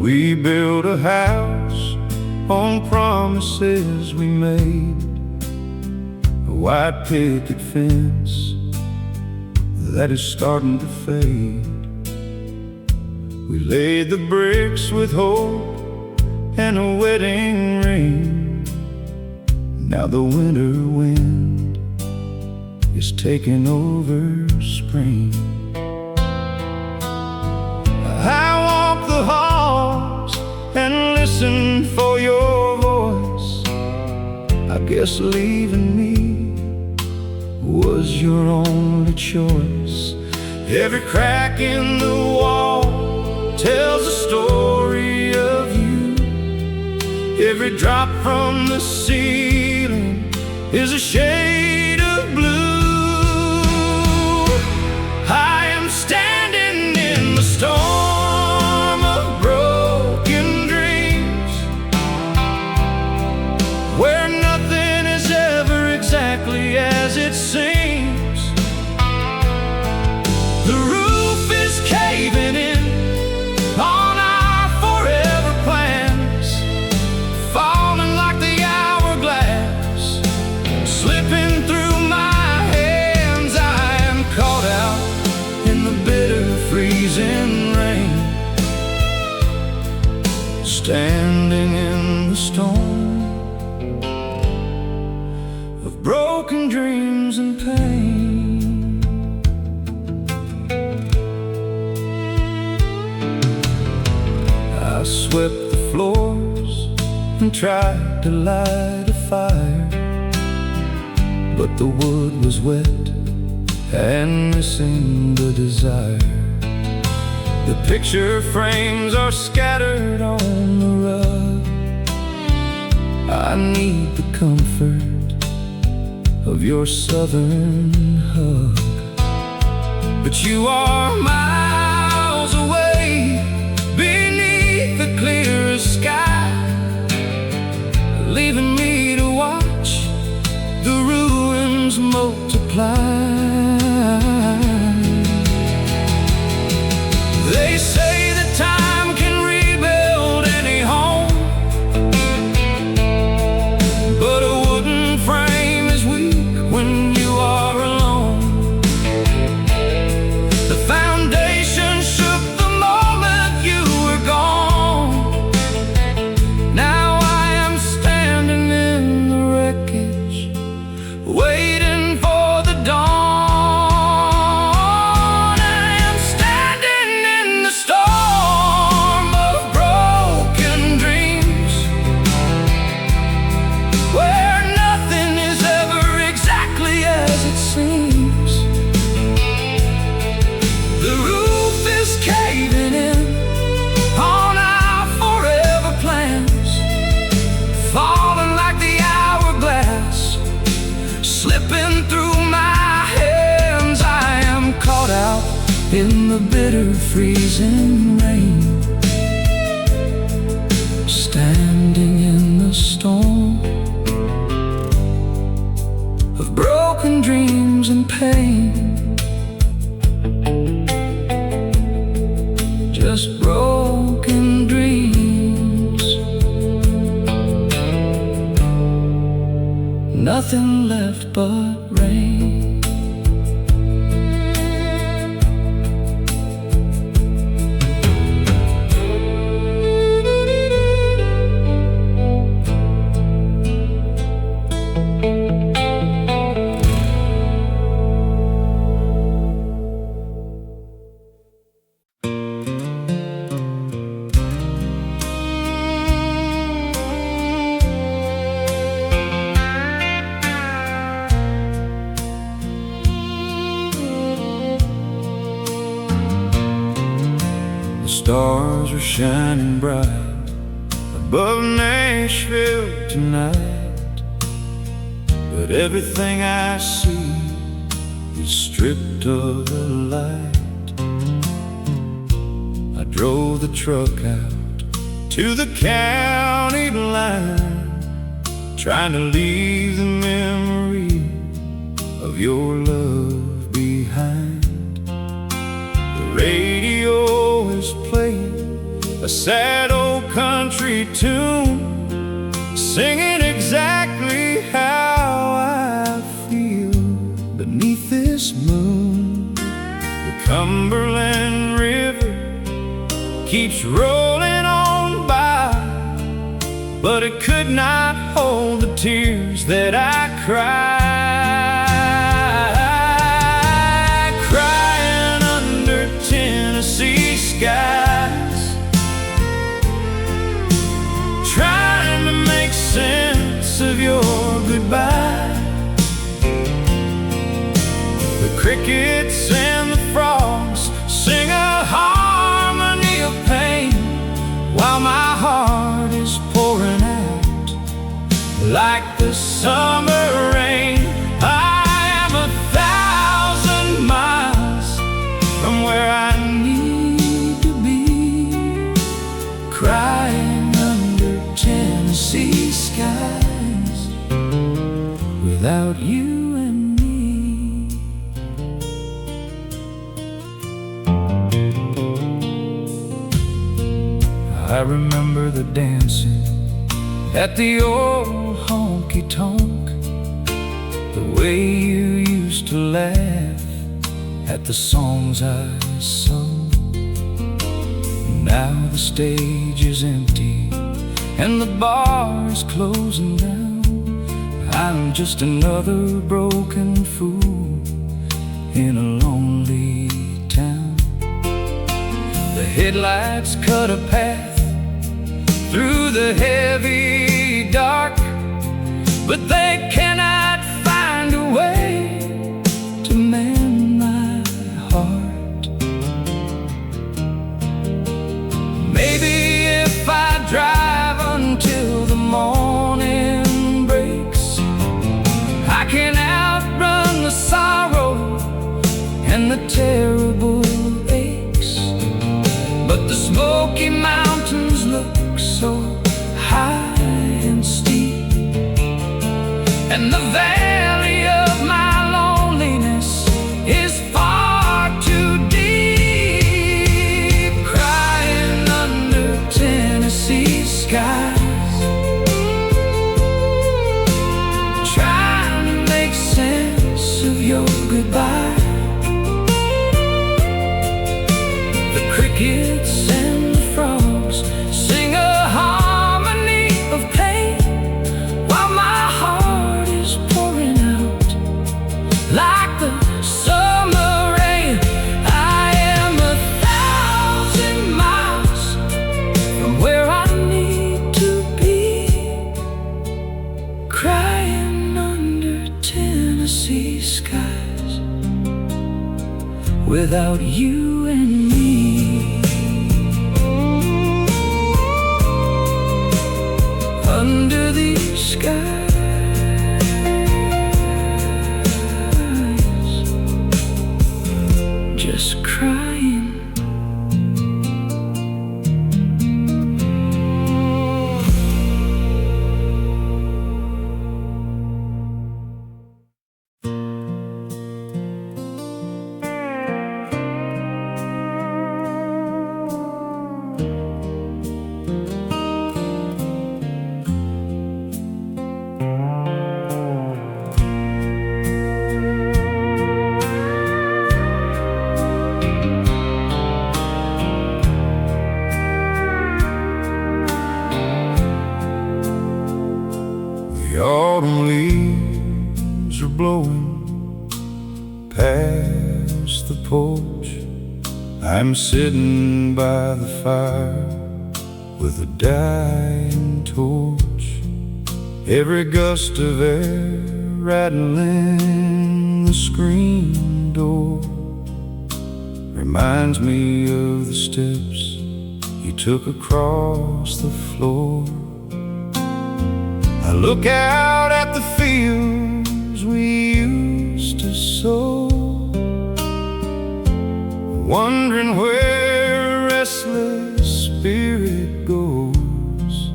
We built a house on promises we made, a white picket fence that is starting to fade. We laid the bricks with hope and a wedding ring. Now the winter wind is taking over spring. I walk the halls and listen for your voice. I guess leaving me was your only choice. Every crack in the wall tells a story of you. Every drop from the ceiling is a shade of blue. I am standing in the storm of broken dreams, where nothing is ever exactly as it seems. The roof is caving in on our forever plans, falling like the hourglass, slipping through my hands. I am caught out in the bitter freezing rain, standing in the storm of broken dreams and pain. I swept the floors and tried to light a fire, but the wood was wet and missing the desire. The picture frames are scattered on the rug. I need the comfort of your southern hug, but you are miles away beneath the clearest sky, leaving me to watch the ruins multiply. They say that time can rebuild any home, but a wooden frame is weak when you are alone. The foundation shook the moment you were gone. Now I am standing in the wreckage, waiting for the dawn. Slipping through my hands, I am caught out in the bitter freezing rain, standing in the storm of broken dreams and pain. Just broken dreams, nothing left but rain. Stars are shining bright above Nashville tonight, but everything I see is stripped of the light. I drove the truck out to the county line, trying to leave the memory of your love behind. The radio is playing a sad old country tune, singing exactly how I feel beneath this moon. The Cumberland River keeps rolling on by, but it could not hold the tears that I cry. Crying under Tennessee skies, trying to make sense of your goodbye. The crickets and the frogs sing a harmony of pain, while my heart is pouring out like the summer rain. I am 1,000 miles from where I need to be, crying under Tennessee skies without you and me. I remember the dancing at the old honky-tonk, the way you used to laugh at the songs I sung. Now the stage is empty and the bar is closing down. I'm just another broken fool in a lonely town. The headlights cut a path through the heavy dark, but they cannot find a way to mend my heart. Maybe if I drive until the morning breaks, I can outrun the sorrow and the terrible aches. But the Smoky Mountains look so high and steep, and the valley of my loneliness is far too deep. Crying under Tennessee skies, trying to make sense of your goodbye. The crickets and the frogs sing a harmony of pain, while my heart is pouring out like the summer rain. I am 1,000 miles from where I need to be, crying under Tennessee skies without you and me. Under these skies, just crying. The autumn leaves are blowing past the porch. I'm sitting by the fire with a dying torch. Every gust of air rattling the screen door reminds me of the steps you took across the floor. I look out at the fields we used to sow, wondering where a restless spirit goes.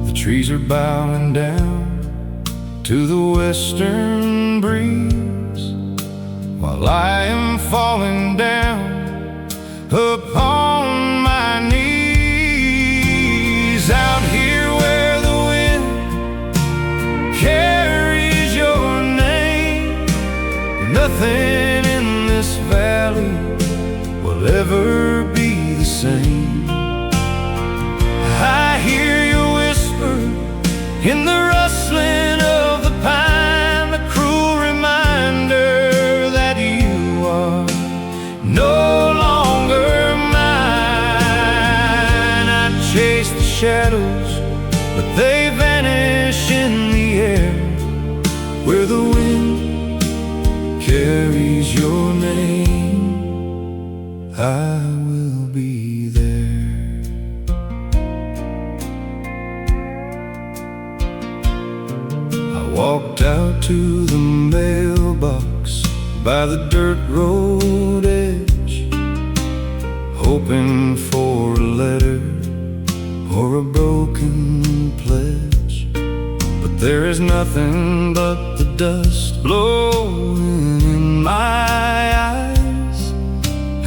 The trees are bowing down to the western breeze, while I am falling down upon my knees. shadows, but they vanish in the air where the wind carries your name. I will be there. I walked out to the mailbox by the dirt road edge, hoping for a letter or a broken pledge. But there is nothing but the dust blowing in my eyes,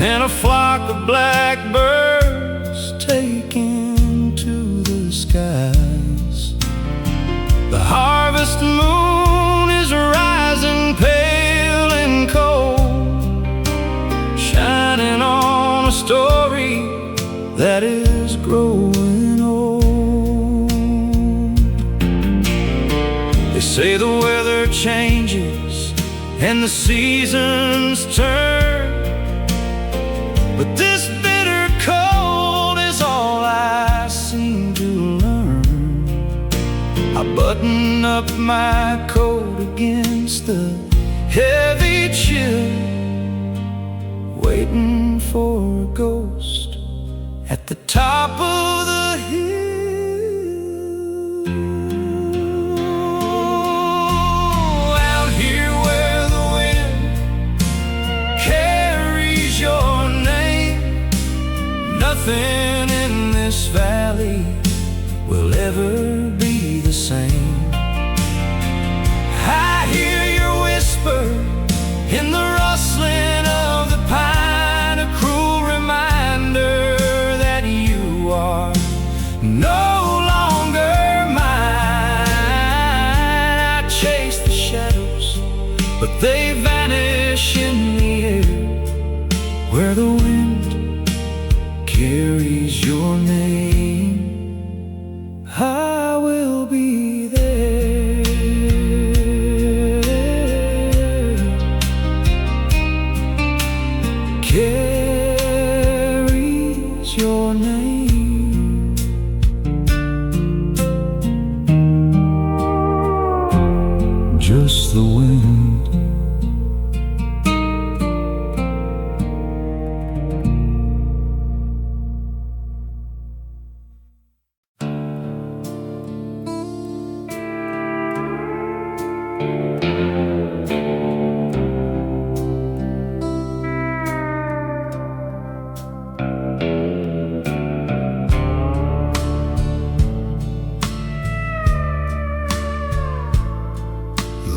and a flock of blackbirds taking to the skies. The harvest moon is rising pale and cold, shining on a story that is growing old. They say the weather changes and the seasons turn, but this bitter cold is all I seem to learn. I button up my coat against the heavy chill, waiting for a ghost at the top of the hill. Out here where the wind carries your name, nothing in this valley will ever be the same. I hear your whisper in the rustling of the pine, a cruel reminder that you are no longer mine. I chase the shadows, but they vanish in the air where the wind carries your name. I will be there. Carries your name. Just the wind.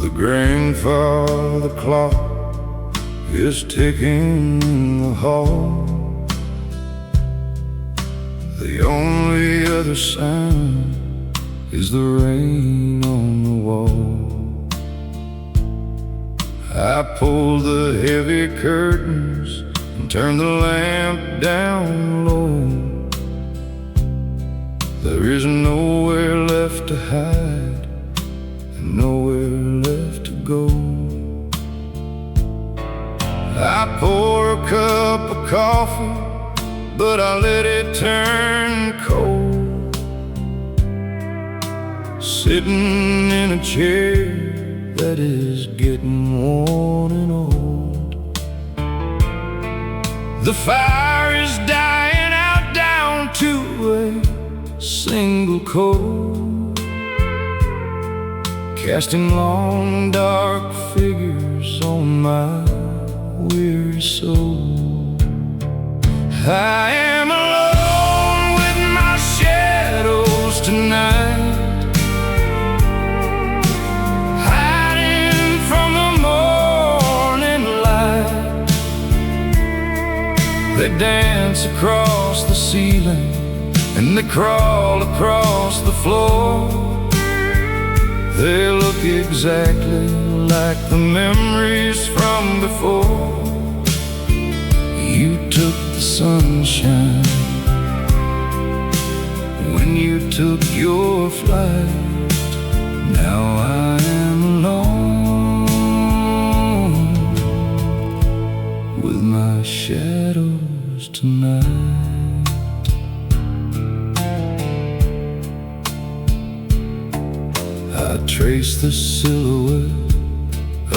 The grandfather clock is ticking in the hall. The only other sound is the rain on the wall. I pulled the heavy curtains and turned the lamp down low. There is nowhere left to hide and nowhere left to go. I pour a cup of coffee, but I let it turn cold, sitting in a chair that is getting worn and old. The fire is dying out down to a single coal, casting long dark figures on my weary soul. I am alone with my shadows tonight, hiding from the morning light. They dance across the ceiling and they crawl across the floor. They look exactly like the memories from before. You took the sunshine when you took your flight. Now I am alone with my shadows tonight. I trace the silhouette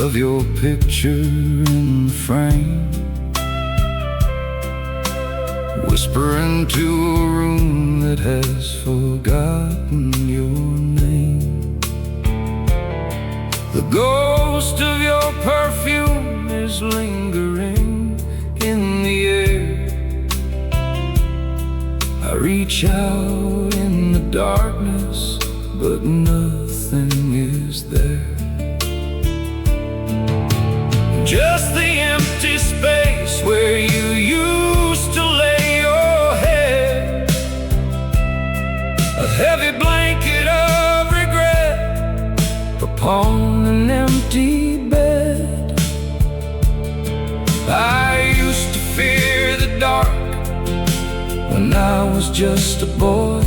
of your picture in the frame, whisper into a room that has forgotten your name. The ghost of your perfume is lingering in the air. I reach out in the darkness, but nothing is there. Just the empty space where you used to lay your head, a heavy blanket of regret upon an empty bed. I used to fear the dark when I was just a boy.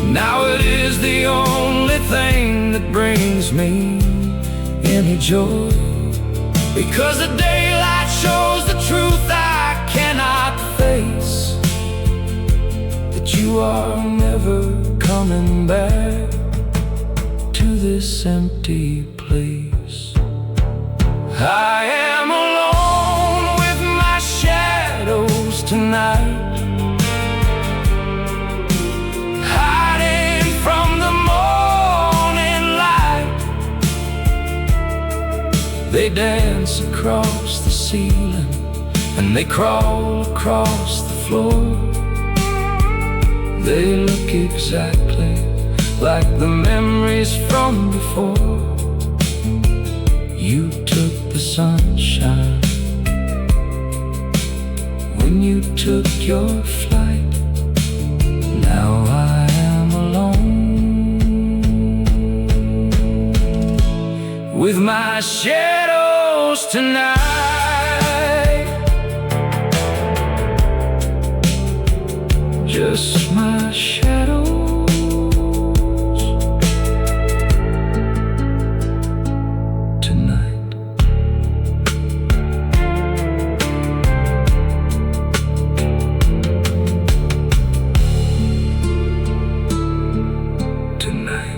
Now it is the only thing that brings me any joy, because the daylight shows the truth I cannot face, that you are never coming back to this empty place. I am alone with my shadows tonight, they dance across the ceiling and they crawl across the floor. They look exactly like the memories from before. You took the sunshine when you took your flight. Now I am alone with my shadows tonight. Just my shadows tonight. Tonight.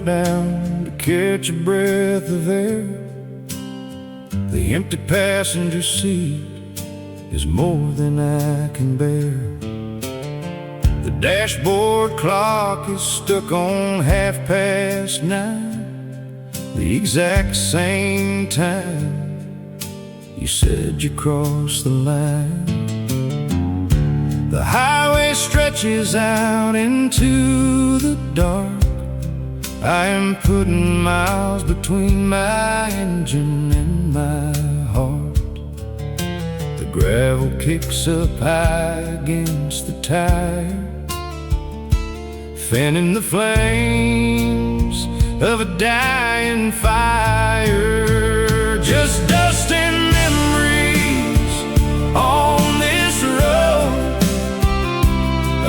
Down to catch a breath of air. The empty passenger seat is more than I can bear. The dashboard clock is stuck on 9:30, the exact same time you said you crossed the line. The highway stretches out into the dark. I am putting miles between my engine and my heart. The gravel kicks up high against the tire, fanning the flames of a dying fire. Just dust and memories on this road,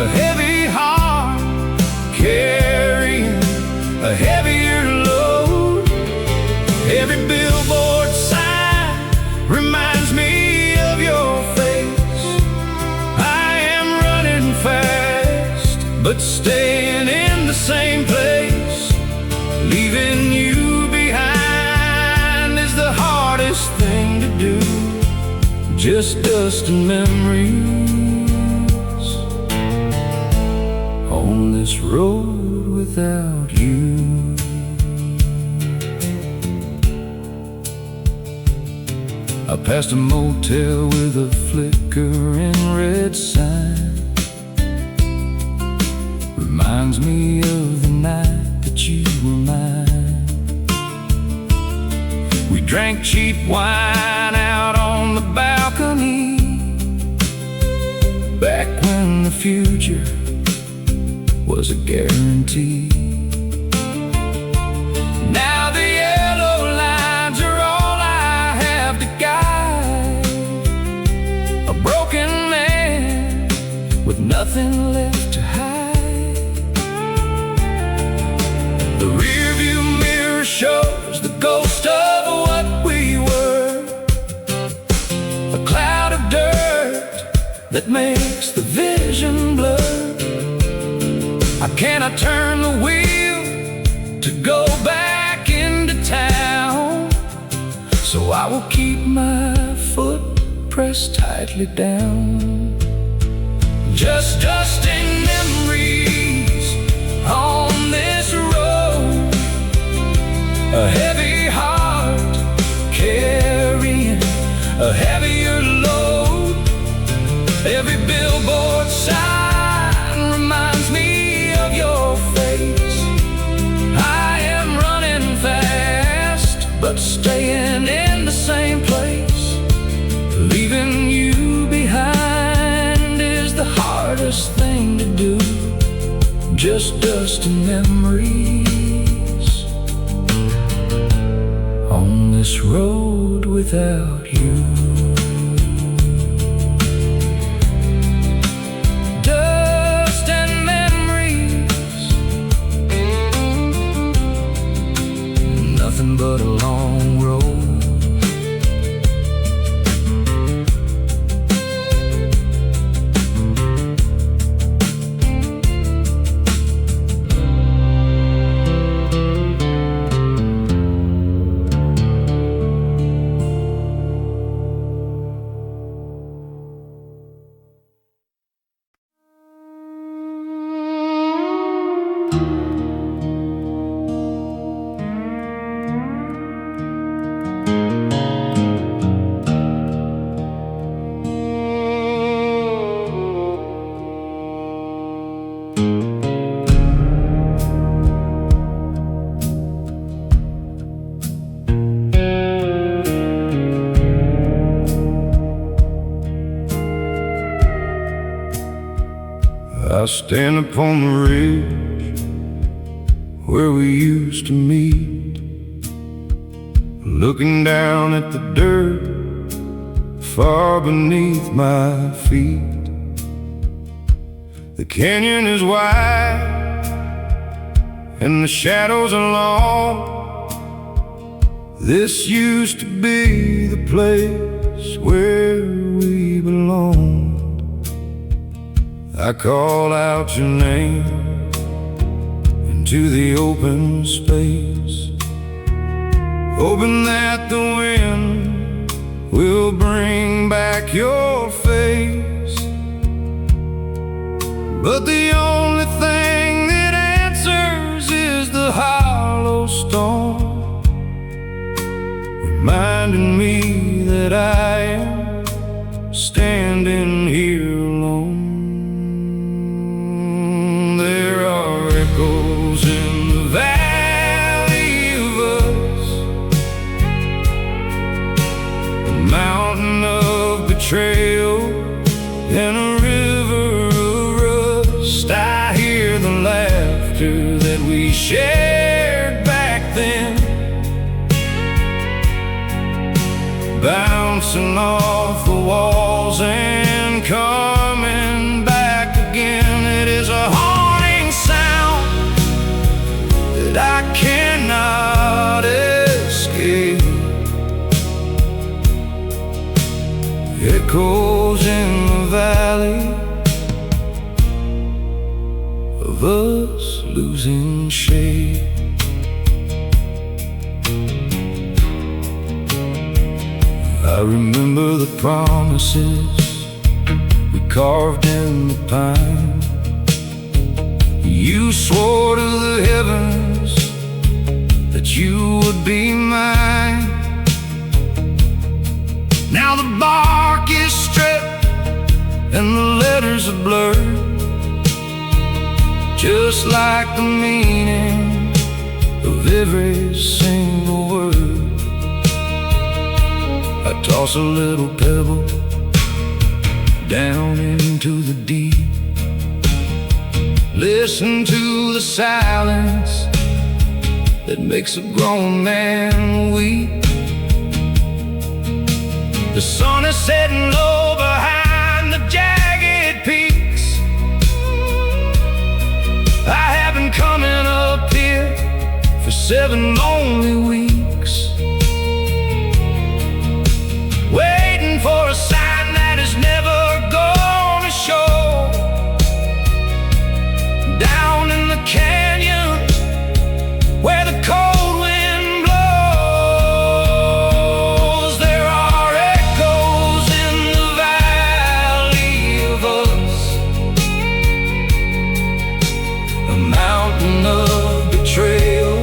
a heavy heart carrying a heavier load. Every billboard sign reminds me of your face. I am running fast, but staying in the same place. Leaving you behind is the hardest thing to do. Just dust and memories on this road without you. I passed a motel with a flickering red sign. Reminds me of the night that you were mine. We drank cheap wine future was a guarantee. Now the yellow lines are all I have to guide, a broken man with nothing left to hide. The rearview mirror shows the ghost of what we were, a cloud of dirt that makes the vision blur. I cannot turn the wheel to go back into town, so I will keep my foot pressed tightly down. Just dusting memories on this road, a heavy heart carrying a heavier load. Every billboard sign reminds me of your face. I am running fast, but staying in the same place. Leaving you behind is the hardest thing to do. Just dust and memories on this road without you. Dust and memories, nothing but a long road. I stand upon the ridge where we used to meet, looking down at the dirt far beneath my feet. The canyon is wide and the shadows are long. This used to be the place where we belonged. I call out your name into the open space, hoping that the wind will bring back your face. But the only thing that answers is the hollow storm, reminding me that I am standing here alone. There are echoes in the valley of us, a mountain of betrayal and a river of rust. I hear the laughter that we shared back then, bouncing off the walls and coming back again. It is a haunting sound that I cannot escape. Echoes in the valley of us losing shape. I remember the promises we carved in the pine. You swore to the heavens that you would be mine. Now the bark is stripped and the letters are blurred, just like the meaning of every single word. I toss a little pebble down into the deep, Listen to the silence that makes a grown man weep. The sun is setting low behind the jagged peaks. I have been coming up here for 7 lonely weeks, waiting for a sign that is never gonna show. Down in the canyon where the cold wind blows, there are echoes in the valley of us, a mountain of betrayal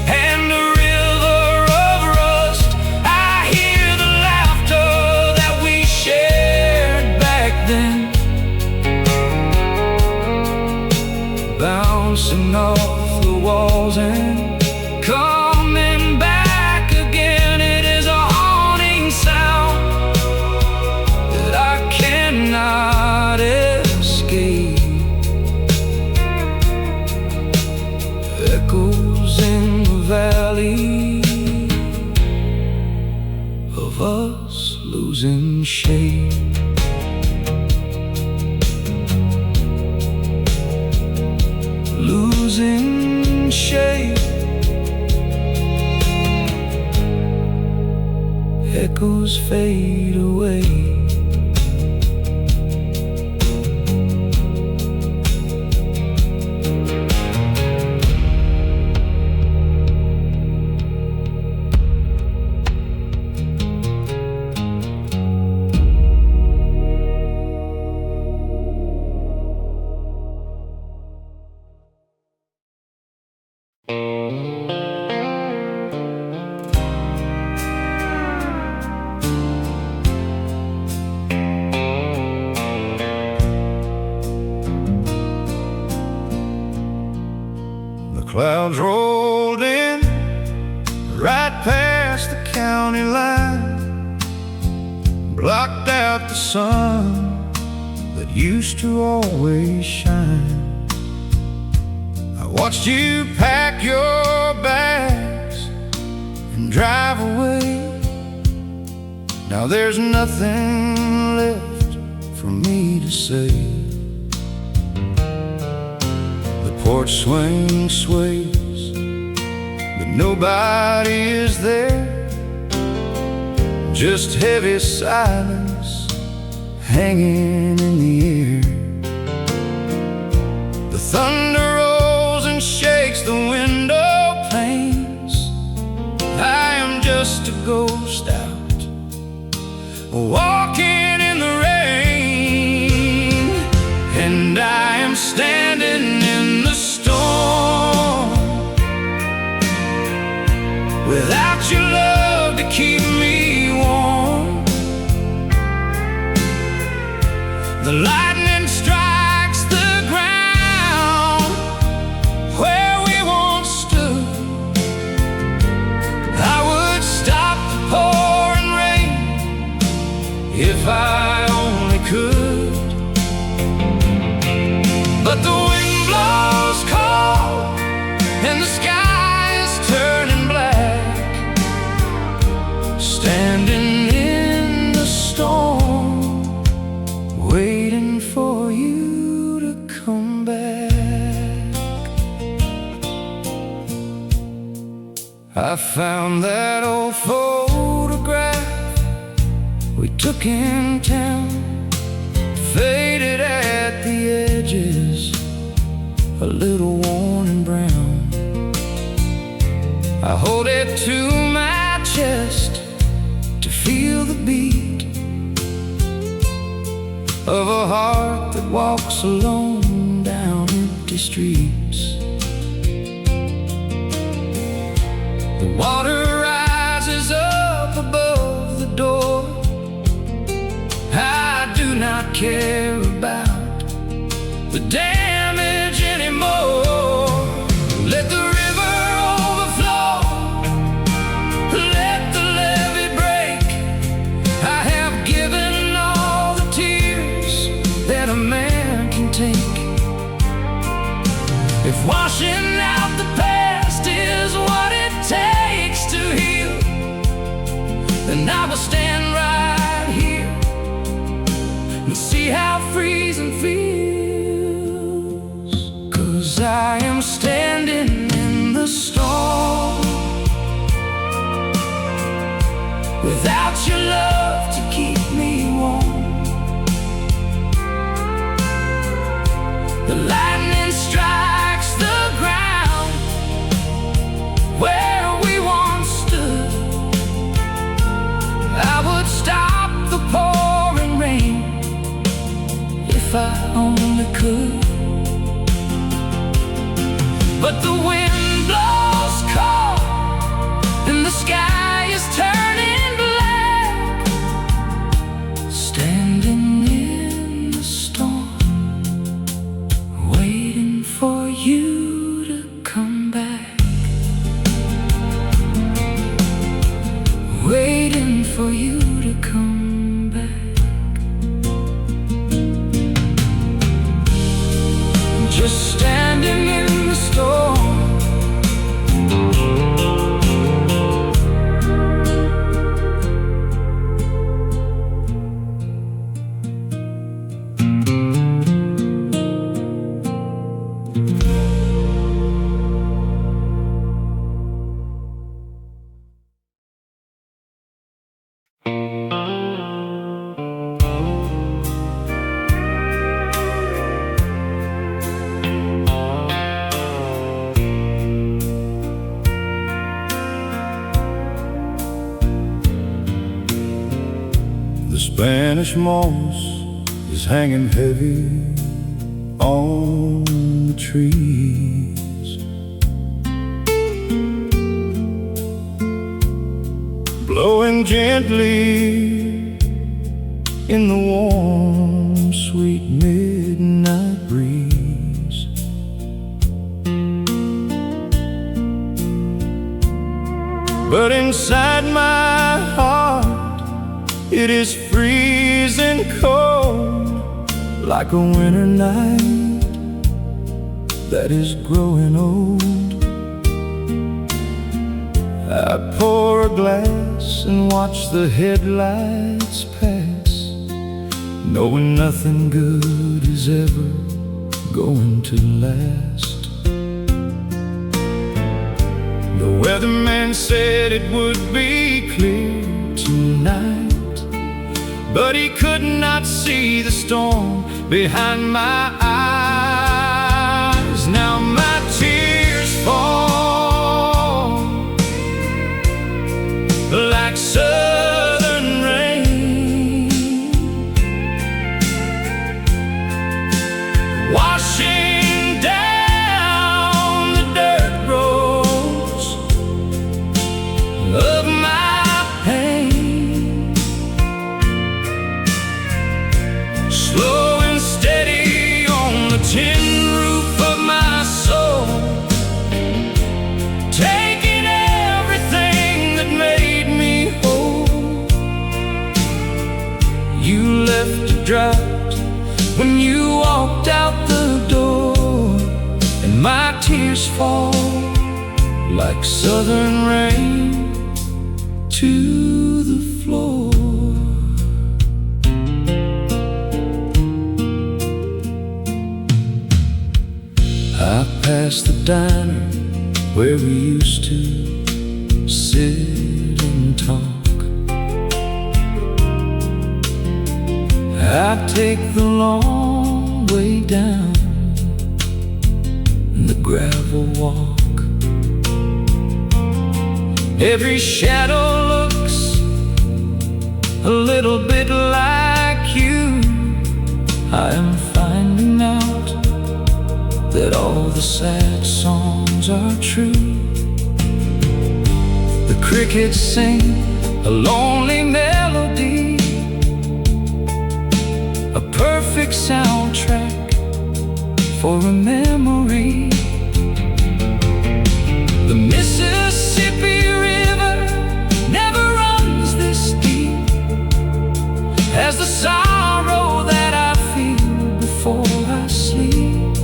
and a river of rust. I hear the laughter that we shared back then, bouncing off the walls and coming back again. It is a haunting sound that I cannot escape. Echoes in the valley of us losing shape. Losing shape. Echoes fade away. Clouds rolled in right past the county line, blocked out the sun that used to always shine. I watched you pack your bags and drive away. Now there's nothing left for me to say. Porch swing sways, but nobody is there. Just heavy silence hanging in the air. The thunder rolls and shakes the window panes. I am just a ghost out, walking in the rain, and I am standing in the storm without your love to keep me warm. The lightning strikes the ground where we once stood. I would stop the pouring rain if I only could, but the wind blows cold and the sky is turning black. Standing in the storm, waiting for you to come back. I found that old photograph we took in town, faded at the edges, a little worn and brown. I hold it to my chest to feel the beat of a heart that walks alone down empty streets. The water rises up above the door. I do not care about the damage anymore. Let the river overflow, let the levee break. I have given all the tears that a man can take. Washing out the past is what it takes to heal. Then I will stand right here and see how freezing feels. 'Cause I am standing in the storm without your love to keep me warm. The lightning strikes the ground where we once stood. I would stop the pouring rain if I only could. But the wind blows cold and the sky is turning black. Standing in the storm, waiting for you to come back. Waiting for you to come back. Just standing in the storm. The Spanish moss is hanging heavy on the trees, blowing gently in the warm, sweet midnight breeze. But inside my heart it is freezing cold, like a winter night that is growing old. I pour a glass and watch the headlights pass, knowing nothing good is ever going to last. The weatherman said it would be clear tonight, but he could not see the storm behind my eyes. Now my tears fall like southern rain, washing down the dirt roads of my pain. Slow and steady on the tin roof of my soul, taking everything that made me whole. You left a drought when you walked out the door, and my tears fall like southern rain to the floor. I passed the diner where we used to sit and talk. I take the long way down the gravel walk. Every shadow looks a little bit like you. I am finding out that all the sad songs are true. The crickets sing a lonely melody, a perfect soundtrack for a memory. The Mississippi River never runs this deep as the sorrow that I feel before I sleep.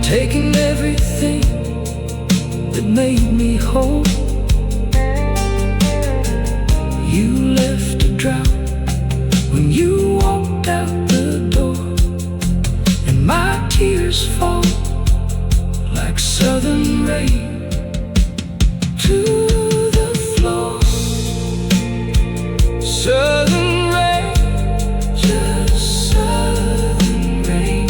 taking everything that made me whole. You left a drought when you walked out the door, and my tears fall like southern rain to the floor. Southern rain, just southern rain.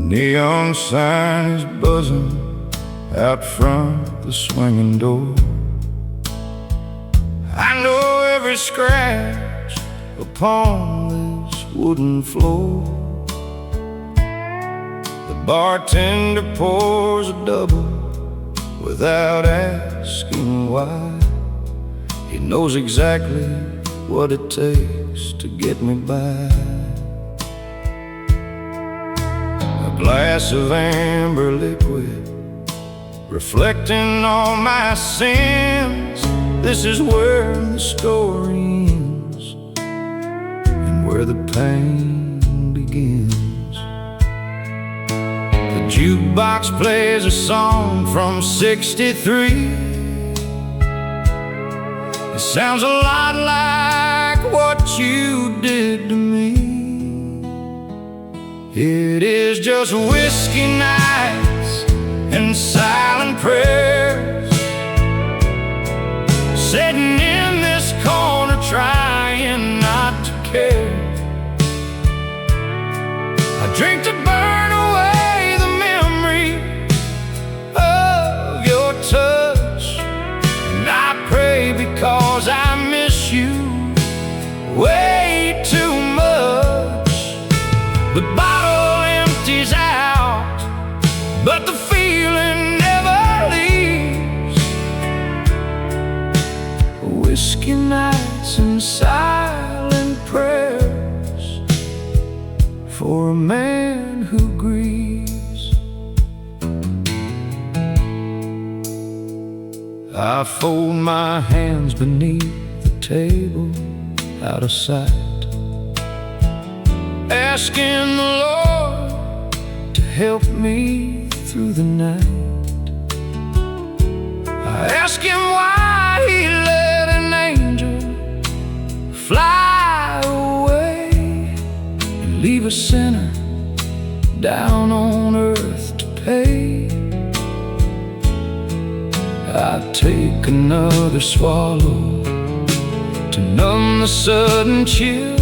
Neon sign is buzzing out front the swinging door. I know every scratch upon this wooden floor. The bartender pours a double without asking why. He knows exactly what it takes to get me by. Glass of amber liquid, reflecting all my sins. This is where the story ends and where the pain begins. The jukebox plays a song from '63. It sounds a lot like what you did to me. It is just whiskey nights and silent prayers, sitting in this corner trying not to care. I drink to burn away the memory of your touch, and I pray because I miss you way too much. The bottle empties out, but the feeling never leaves. Whiskey nights and silent prayers for a man who grieves. I fold my hands beneath the table, out of sight, asking the Lord to help me through the night. I ask Him why He let an angel fly away and leave a sinner down on earth to pay. I take another swallow to numb the sudden chill.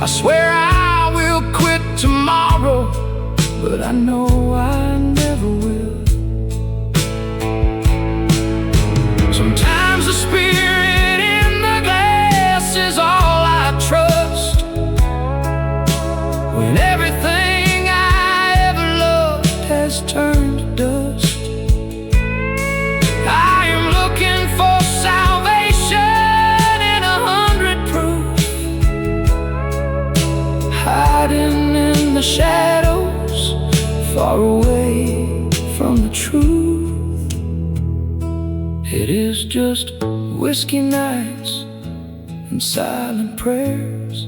I swear I will quit tomorrow, but I know I never will. Sometimes the spirit in the glass is all I trust, when everything I ever loved has turned to dust. I am looking for salvation in 100 proof, hiding in the shadows, far away from the truth. It is just whiskey nights and silent prayers,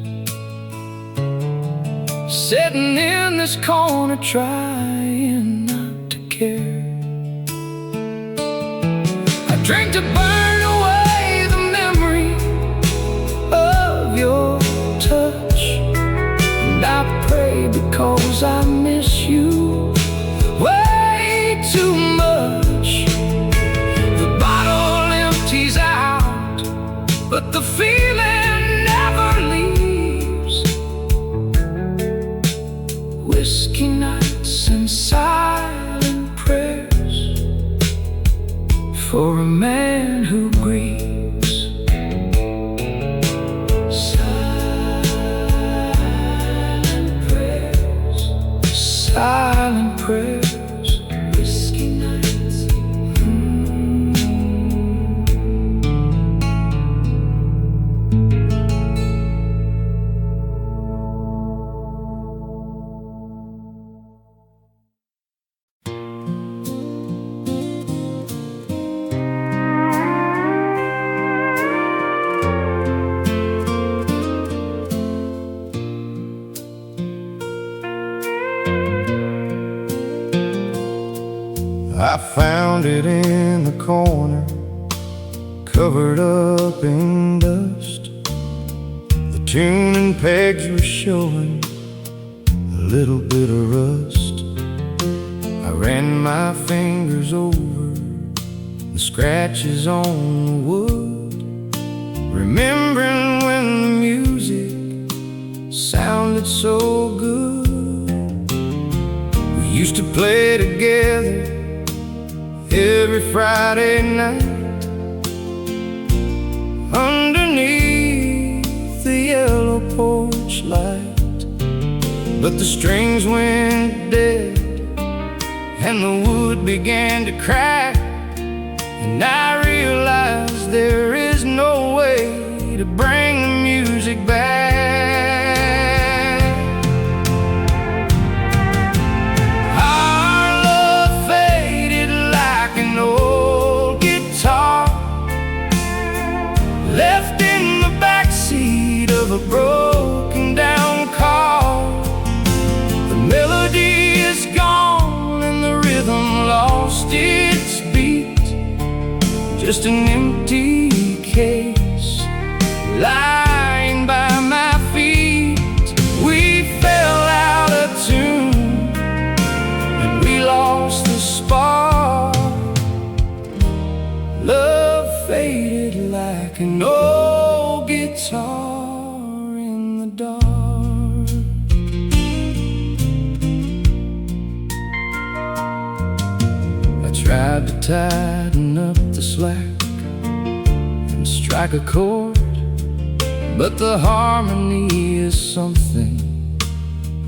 sitting in this corner trying not to care. I drink to burn away the memory of your touch, and I pray because I miss you way too much. The bottle empties out, but the feeling never leaves. Whiskey nights and silent prayers for a man who grieves. Silent prayers. silent prayers, whiskey nights. I found it in the corner, covered up in dust. The tuning pegs were showing a little bit of rust. I ran my fingers over the scratches on the wood, remembering when the music sounded so good. We used to play together every Friday night underneath the yellow porch light. But the strings went dead and the wood began to crack, and I realized there is no way to bring the music back. Left in the backseat of a broken down car. The melody is gone and the rhythm lost its beat. Just an empty case lying by my feet. We fell out of tune and we lost the spark. Love faded like an old guitar in the dark. I tried to tighten up the slack and strike a chord, but the harmony is something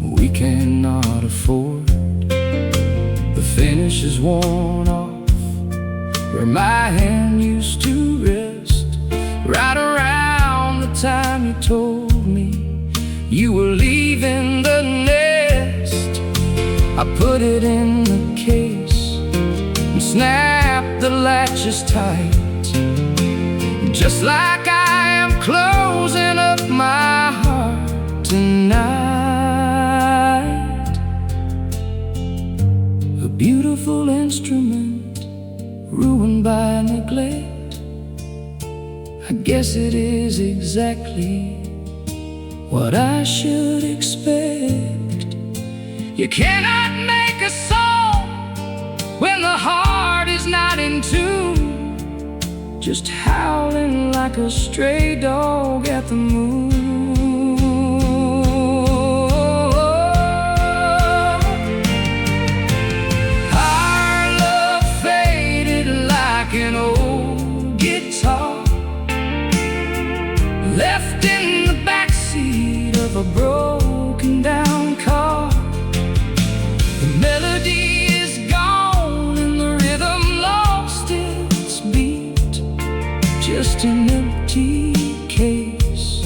we cannot afford. The finish is worn off where my hand used to rest, right around the time you told me you were leaving the nest. I put it in the case and snapped the latches tight, just like I am closing up my heart tonight. A beautiful instrument ruined by neglect. I guess it is exactly what I should expect. You cannot make a song when the heart is not in tune, just howling like a stray dog at the moon. An old guitar left in the backseat of a broken down car. The melody is gone and the rhythm lost its beat. Just an empty case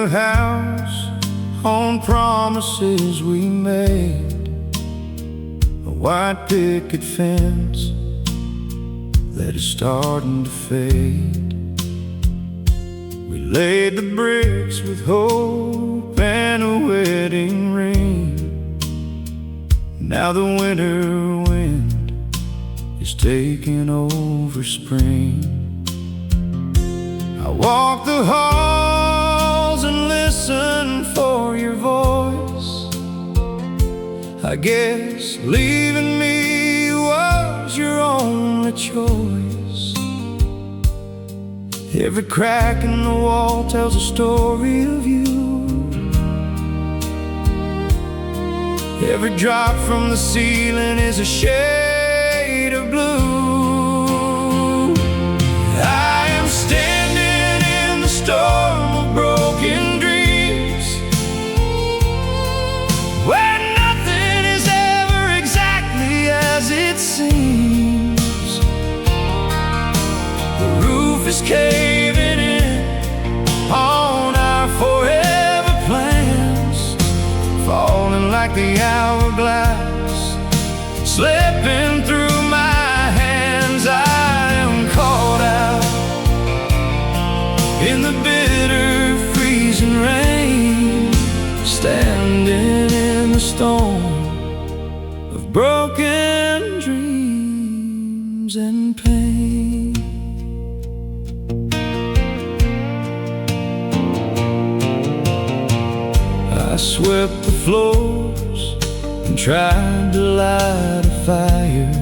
the house on promises we made, a white picket fence that is starting to fade. We laid the bricks with hope and a wedding ring. Now the winter wind is taking over spring. I walk the halls and listen for your voice. I guess leaving me was your only choice. Every crack in the wall tells a story of you. Every drop from the ceiling is a shade of blue. I am standing in the storm of broken dreams, where nothing is ever exactly as it seems. The roof is caving in on our forever plans, falling like the hourglass, slipping through my hands. I am caught out in the bitter freezing rain, standing in the storm of broken dreams and pain. I swept the floors and tried to light a fire,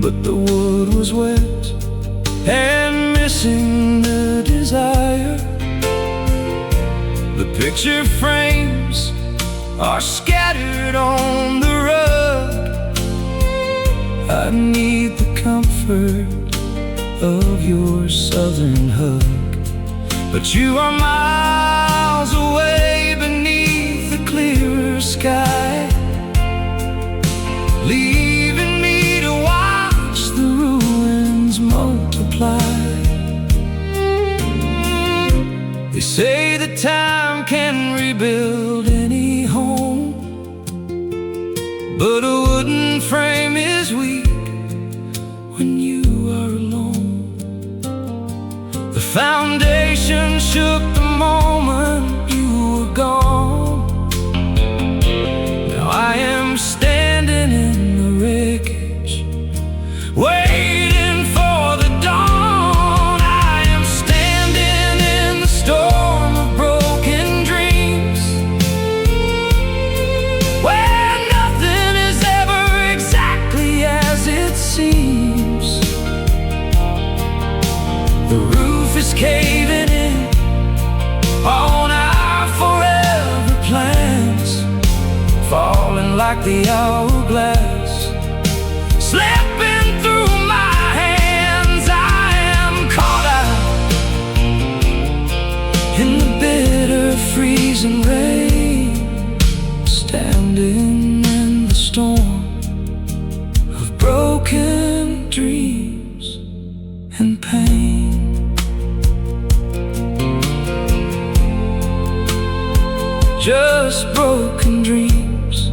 but the wood was wet and missing the desire. The picture frames are scattered on the rug. I need the comfort of your southern hug, but you are miles away beneath the clearer sky, leaving me to watch the ruins multiply. They say that time can rebuild any home, but a wooden frame is weak when you are alone. The foundation shook the moment you were gone. Now I am standing in the wreckage, waiting for the dawn. I am standing in the storm of broken dreams, where nothing is ever exactly as it seems. The roof is caving in on our forever plans, falling like the hourglass, slipping through my hands. I am caught out in the bitter freezing rain, standing in the storm of broken dreams and pain. Just broken dreams.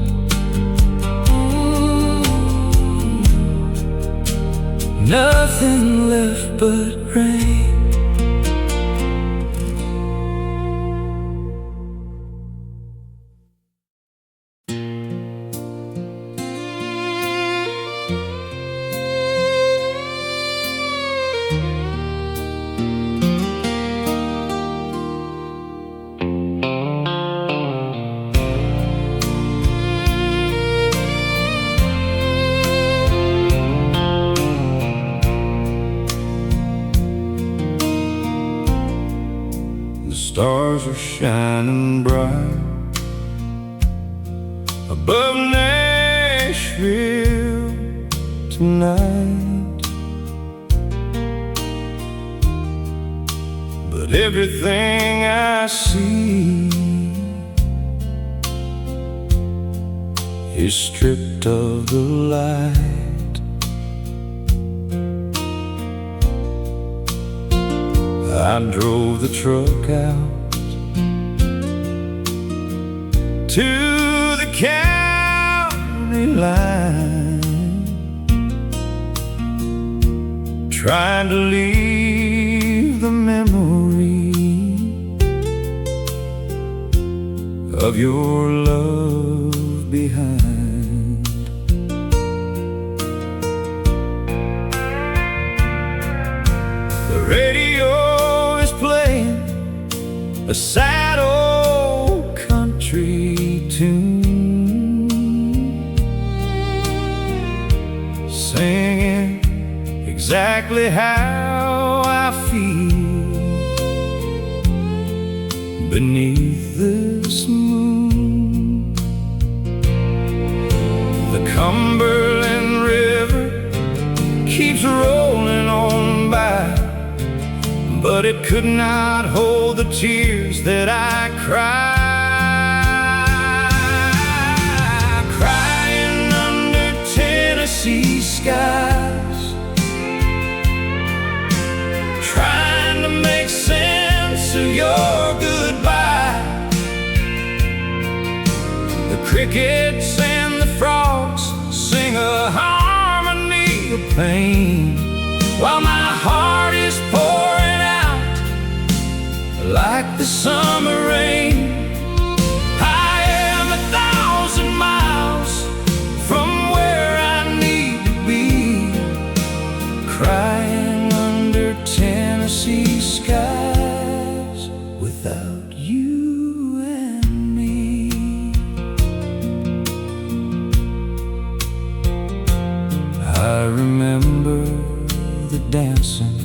Nothing left but rain. Stars are shining bright above Nashville tonight, but everything I see is stripped of the light. I drove the truck out to the county line, trying to leave the memory of your love behind. The radio is playing a sad old country tune, singing exactly how I feel beneath this moon. The Cumberland River keeps rolling on by, but it could not hold the tears that I cry. Crying under Tennessee skies, trying to make sense of your goodbye. The crickets and the frogs sing a harmony of pain, while my heart is pouring out like the summer rain. I am 1,000 miles from where I need to be, crying under Tennessee skies without you and me. I remember the dancing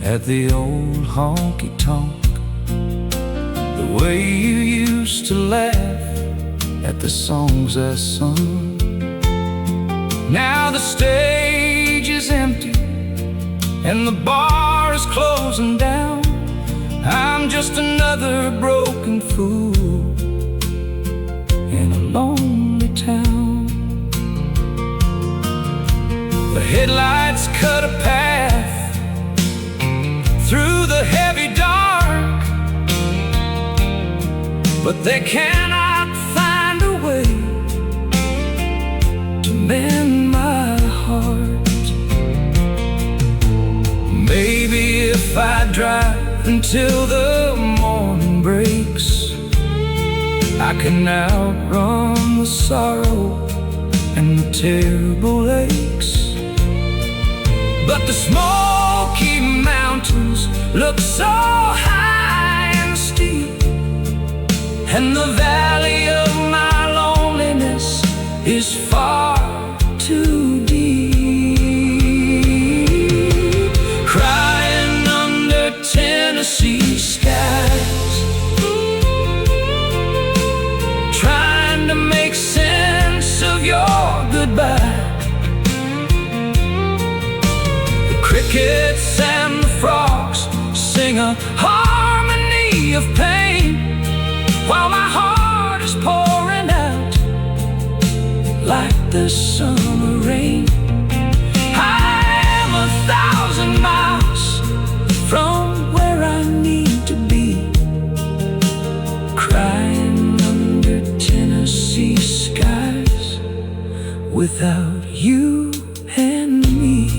at the old honky-tonk, the way you used to laugh at the songs I sung. Now the stage is empty and the bar is closing down. I'm just another broken fool in a lonely town. The headlights cut a path through the heavy dark, but they cannot find a way to mend my heart. Maybe if I drive until the morning breaks, I can outrun the sorrow and the terrible aches. But the Smoky Mountains look so high and steep, and the valley of my loneliness is far too deep. Crying under Tennessee skies, trying to make sense of your goodbye. The crickets and the frogs sing a harmony of pain, while my heart is pouring out like the summer rain. I am 1,000 miles from where I need to be, crying under Tennessee skies without you and me.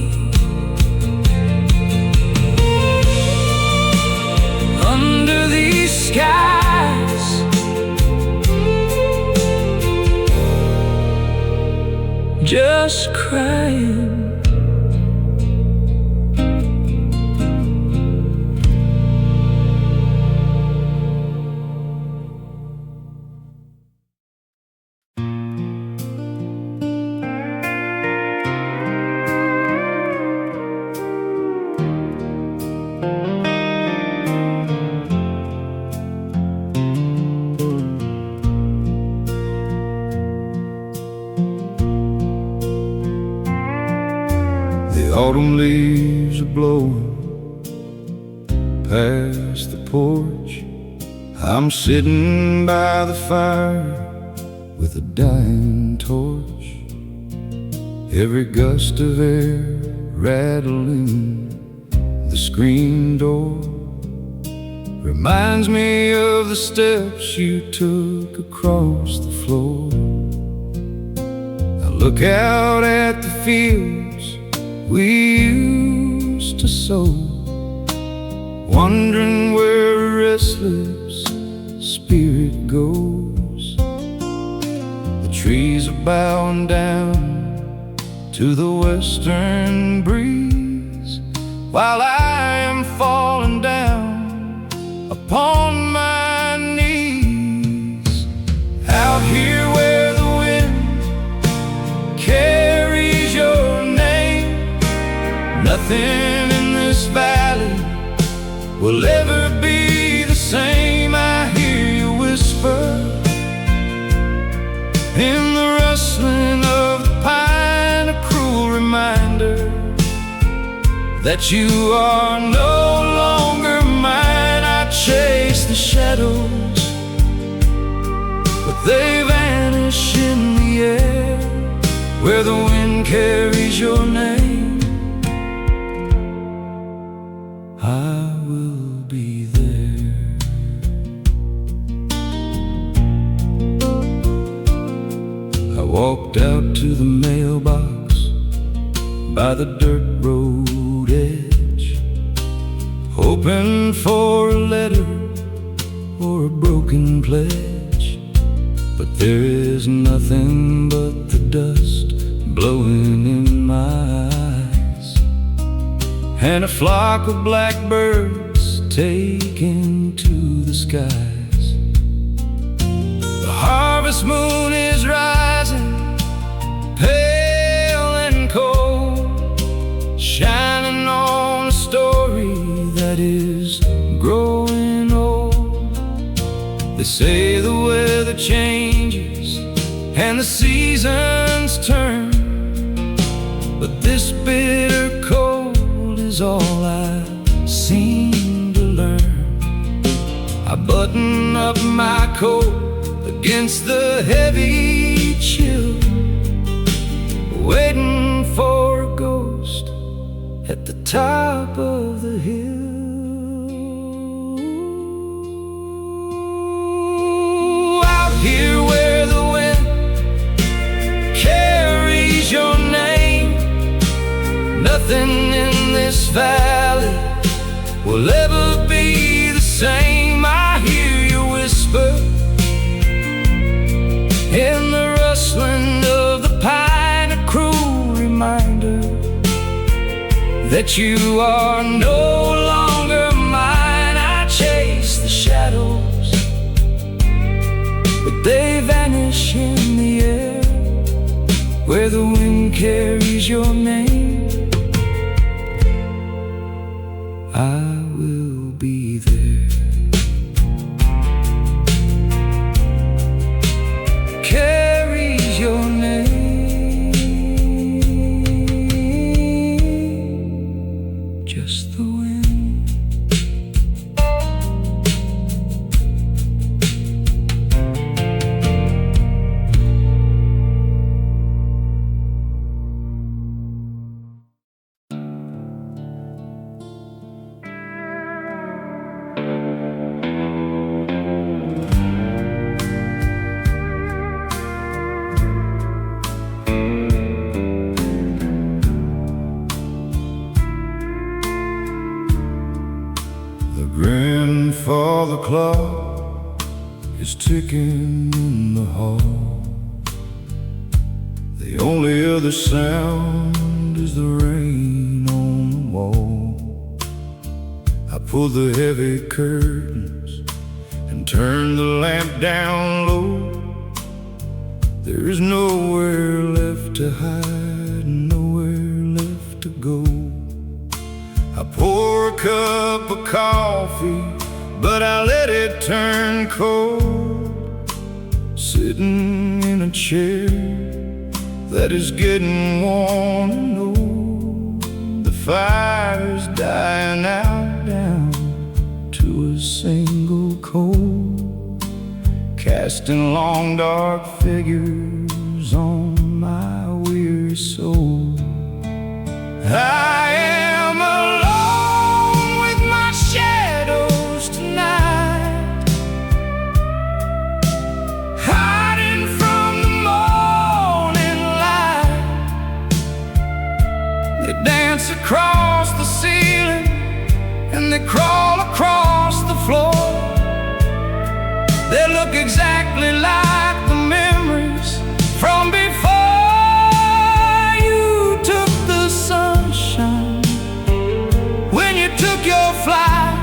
Under these skies, just crying. Autumn leaves are blowing past the porch. I'm sitting by the fire with a dying torch. Every gust of air rattling the screen door. reminds me of the steps you took across the floor. I look out at the fields we used to sow, wondering where a restless spirit goes. The trees are bowing down to the western breeze, while I am falling down upon my knees. Out here where the wind carries your name, nothing in this valley will ever be the same. I hear you whisper in the rustling of the pine, a cruel reminder that you are no longer mine. I chase the shadows, but they vanish in the air where the wind carries your name. I will be there. I walked out to the mailbox by the dirt road edge, hoping for a letter or a broken pledge. But there is nothing but the dust blowing in my eyes, and a flock of blackbirds taken to the skies. The harvest moon is rising, pale and cold, shining on a story that is growing old. They say the weather changes and the seasons turn, but this bitter cold is all I seem to learn. I button up my coat against the heavy chill, waiting for a ghost at the top of the hill. Out here where the wind carries your name, nothing in this valley will ever be the same. I hear you whisper in the rustling of the pine, a cruel reminder that you are no longer mine. I chase the shadows, but they vanish in the air where the wind carries your name. I will be there. Carries your name, just the wind. Grandfather clock is ticking in the hall. The only other sound is the rain on the wall. I pull the heavy curtains and turn the lamp down low. There is nowhere left to hide, nowhere left to go. I pour a cup of coffee, but I let it turn cold, sitting in a chair that is getting warm and old. The fire's dying out down to a single coal, casting long dark figures on my weary soul. I am alone with my shadows tonight. They dance across the ceiling and they crawl across the floor. They look exactly like the memories from before you took the sunshine, when you took your flight.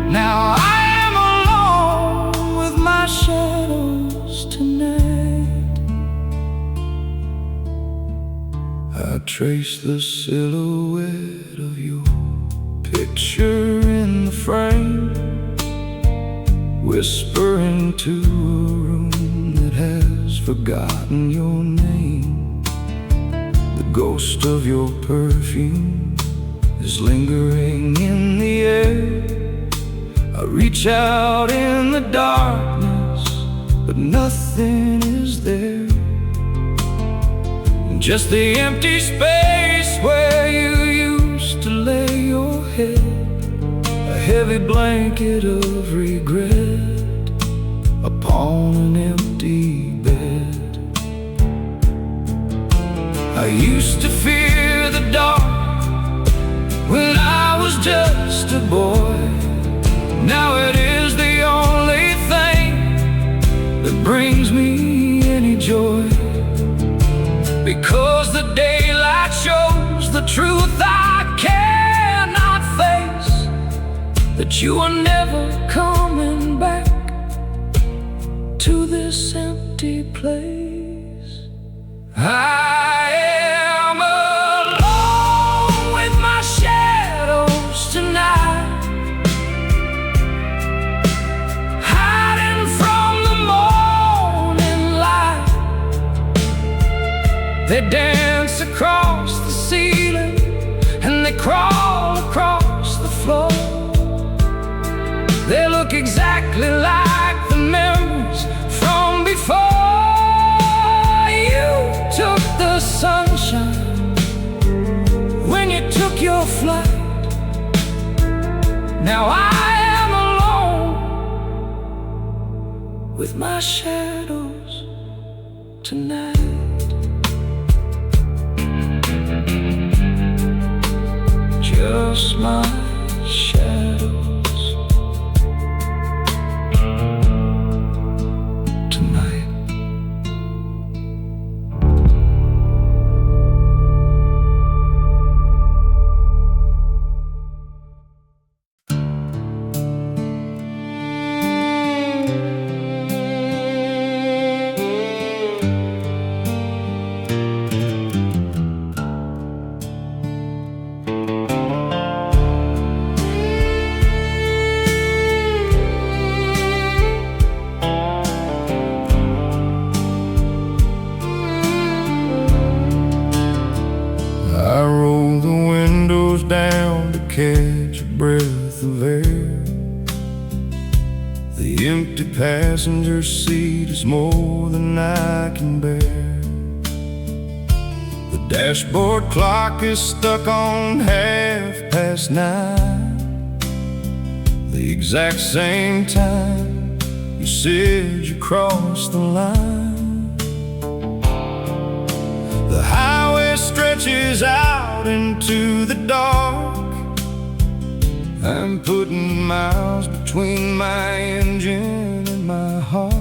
Now I am alone with my shadows tonight. I trace the silhouette of your picture in the frame, whispering to a room that has forgotten your name. The ghost of your perfume is lingering in the air. I reach out in the darkness, but nothing is there. Just the empty space where you used to lay your head, a heavy blanket of regret upon an empty bed. I used to fear the dark when I was just a boy. Now it is the only thing that brings me any joy, because the daylight shows the truth I cannot face, that you are never coming back to this empty place. I am alone with my shadows tonight, hiding from the morning light. They dance across the ceiling and they crawl across the floor. They look exactly like the memories from before you took the sunshine, when you took your flight. Now I am alone with my shadows tonight. Just my shadows tonight. I roll the windows down to catch a breath of air. The empty passenger seat is more than I can bear. The dashboard clock is stuck on 9:30, the exact same time you said you crossed the line. The highway stretches out into the dark. I'm putting miles between my engine and my heart.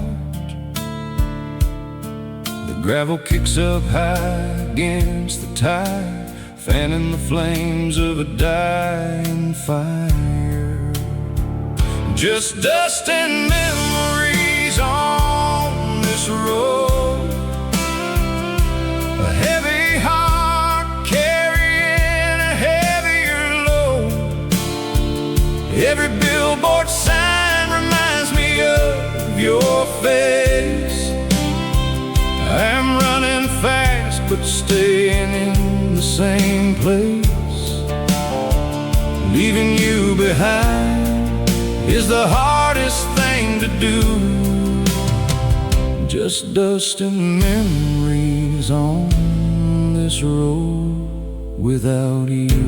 The gravel kicks up high against the tire, fanning the flames of a dying fire. Just dust and memories on this road, a heavy heart carrying a heavier load. Every billboard sign reminds me of your face. I'm running fast but staying in the same place. Leaving you behind is the hardest thing to do. Just dust and memories on this road without you.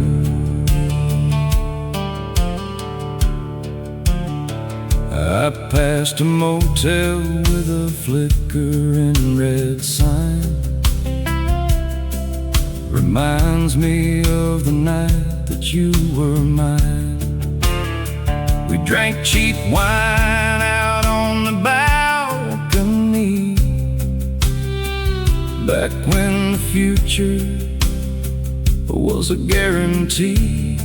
I passed a motel with a flickering red sign. reminds me of the night that you were mine. We drank cheap wine out on the balcony, back when the future was a guarantee.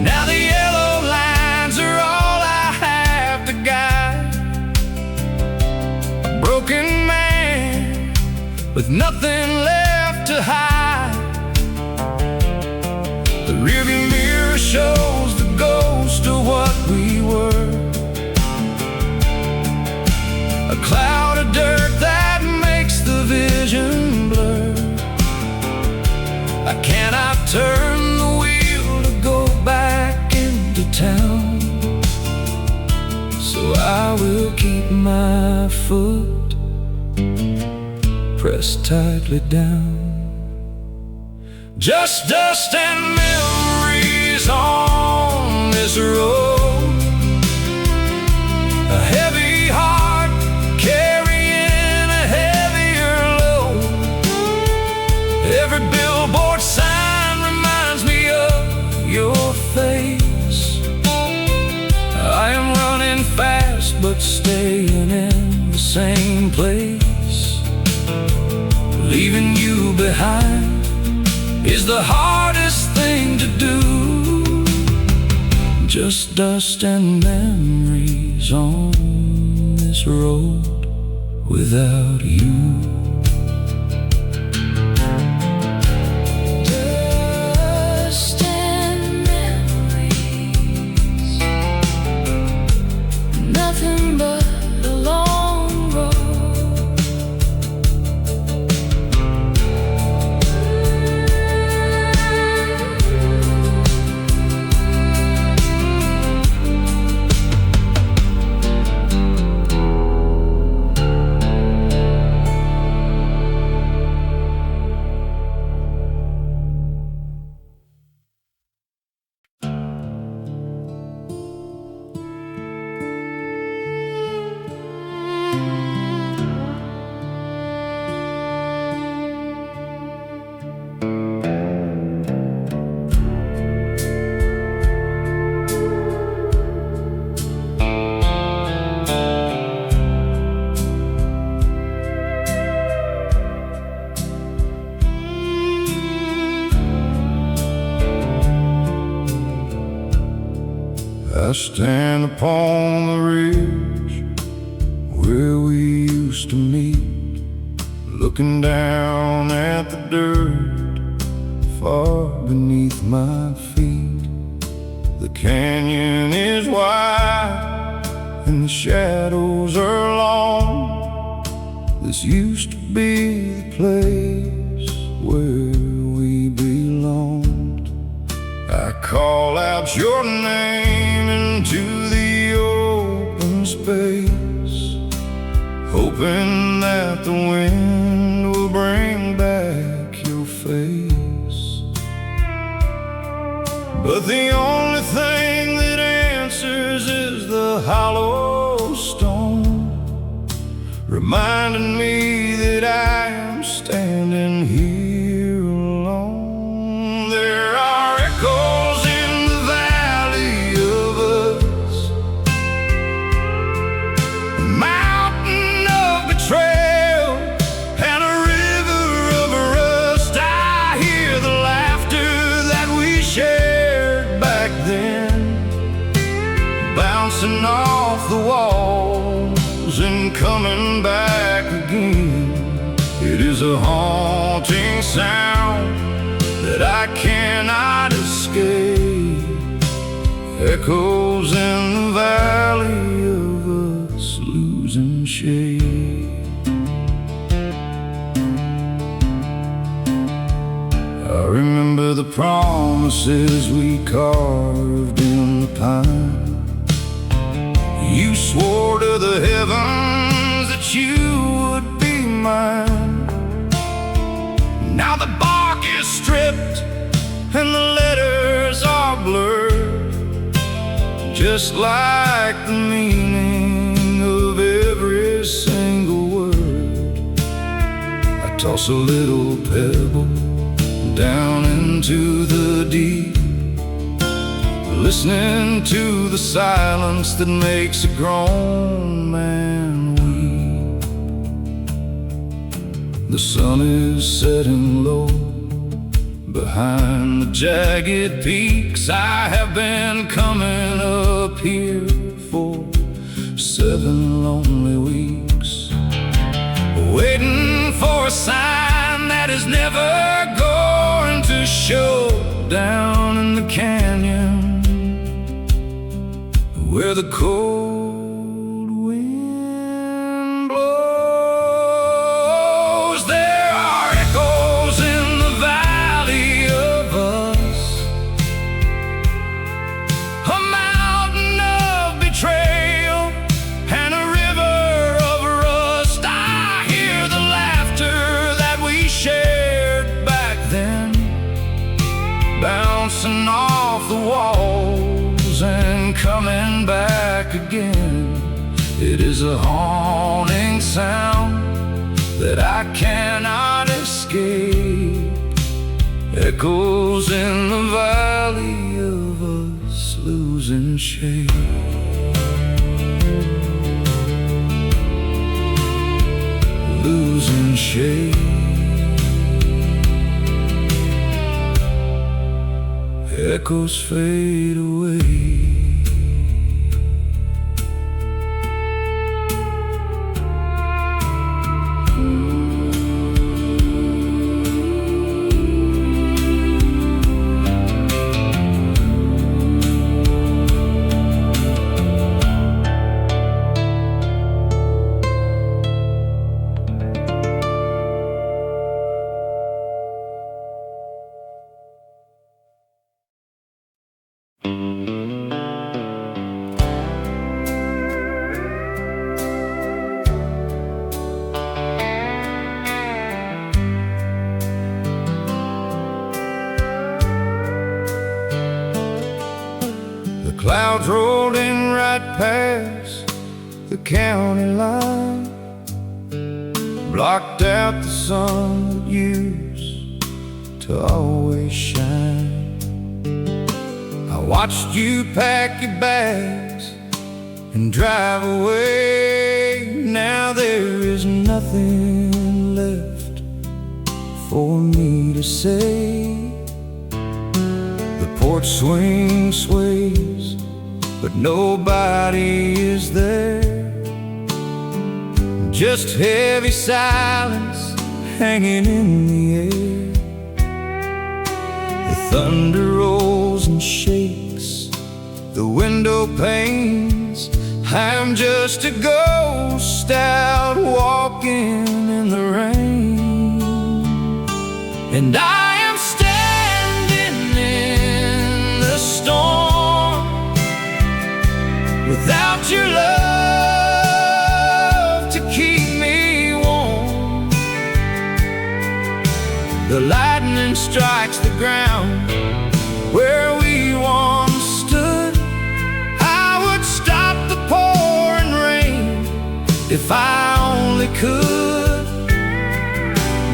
Now the yellow lines are all I have to guide, a broken man with nothing left to hide. The rearview mirror shows the ghost of what we were, a cloud of dirt that makes the vision blur. I cannot turn the wheel to go back into town, so I will keep my foot pressed tightly down. Just dust and memories on this road, a heavy heart carrying a heavier load. Every billboard sign reminds me of your face. I am running fast but staying in the same place. Leaving you behind is the hardest thing to do. Just dust and memories on this road without you. Dust and memories, nothing but a long road. I stand upon the ridge where we used to meet, looking down at the dirt far beneath my feet. The canyon is wide and the shadows are long. This used to be the place where we belonged. I call out your name into the open space, hoping that the wind will bring back your face. But the only thing that answers is the hollow stone, reminding me that I am standing here alone. There are echoes in the valley of us, a mountain of betrayal and a river of rust. I hear the laughter that we shared back then, bouncing off the walls and coming back again. It is a haunting sound that I cannot escape, echoes in the valley of us losing shade. I remember the promises we carved in the pine. You swore to the heavens that you would be mine. Now the bark is stripped and the letters are blurred, just like the meaning of every single word. I toss a little pebble down into the deep, listening to the silence that makes a grown man weep. The sun is setting low behind the jagged peaks. I have been coming up here for 7 lonely weeks, waiting for a sign that is never going to show down in the canyon where the cold wind blows. There are echoes in the valley of us, a mountain of betrayal and a river of rust. I hear the laughter that we shared back then, bouncing off the walls and coming back again. It is a haunting sound that I cannot escape, echoes in the valley of us losing shape. Losing shape. Echoes fade away. Clouds rolled in right past the county line, blocked out the sun that used to always shine. I watched you pack your bags and drive away. Now there is nothing left for me to say. The porch swing sways, but nobody is there. Just heavy silence hanging in the air. The thunder rolls and shakes the window panes. I'm just a ghost out walking in the rain, and I am standing in the storm without your love to keep me warm. The lightning strikes the ground where we once stood. I would stop the pouring rain if I only could,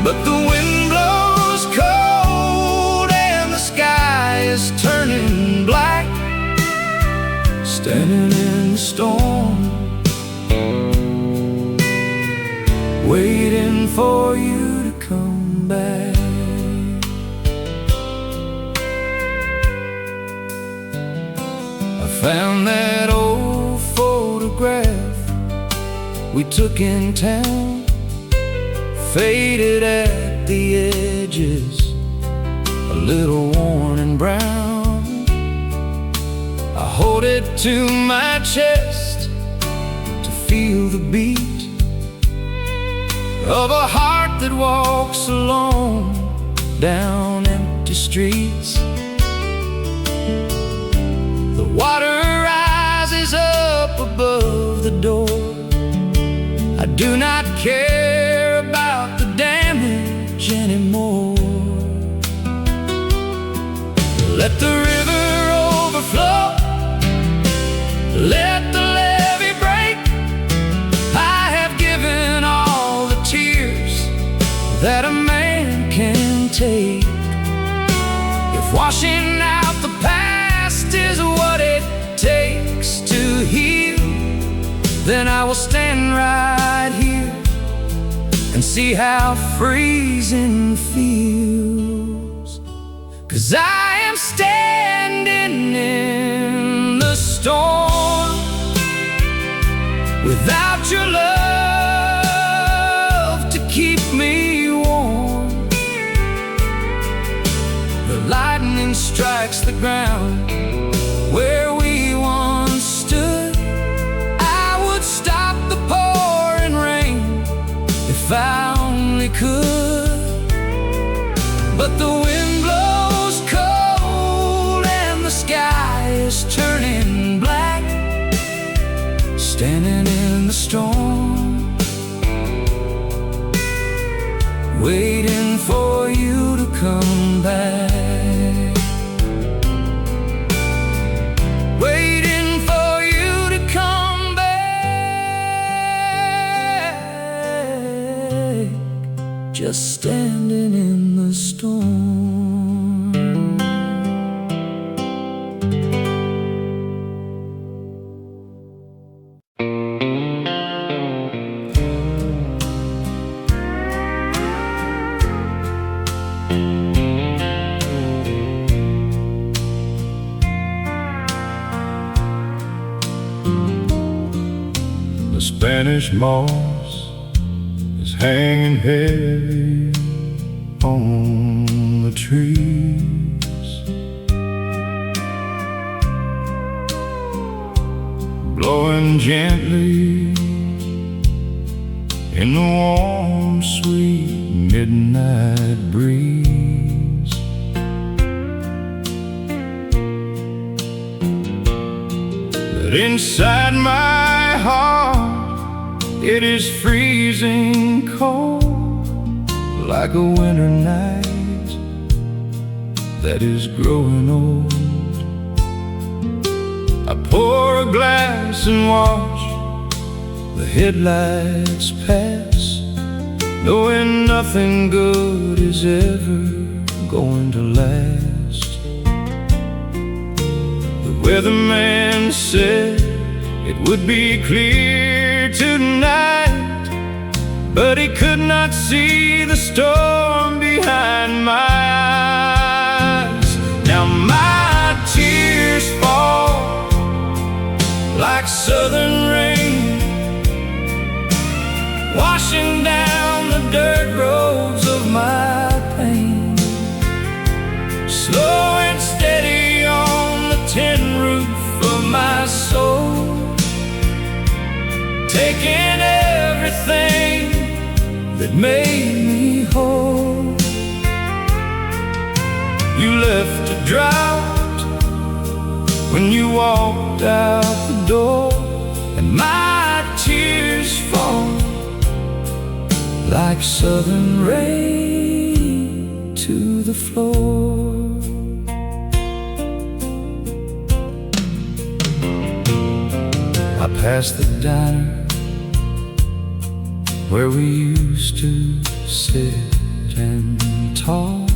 but the wind blows cold and the sky is turning black. Standing in the storm, waiting for you to come back. I found that old photograph we took in town, faded at the edges, a little worn and brown. I hold it to my chest to feel the beat of a heart that walks alone down empty streets. The water rises up above the door. I do not care about the damage anymore. Let the river overflow, let the levee break. I have given all the tears that take. If washing out the past is what it takes to heal, then I will stand right here and see how freezing feels. 'Cause I am standing in the storm without your love to keep me warm. The lightning strikes the ground where we once stood. I would stop the pouring rain if I only could. But the wind blows cold and the sky is turning black. Standing in the storm, waiting for you to come back. Waiting for you to come back. Just standing in the storm. The Spanish moss is hanging heavy on the trees, blowing gently in the warm, sweet midnight breeze. But inside my heart, it is freezing cold, like a winter night that is growing old. I pour a glass and watch the headlights pass, knowing nothing good is ever going to last. The weatherman said it would be clear tonight, but he could not see the storm behind my eyes. Now my tears fall like southern rain, washing down the dirt roads of my pain. Slow and steady on the tin roof of my soul, taking everything that made me whole. You left a drought when you walked out the door, and my tears fall like southern rain to the floor. I passed the diner where we used to sit and talk.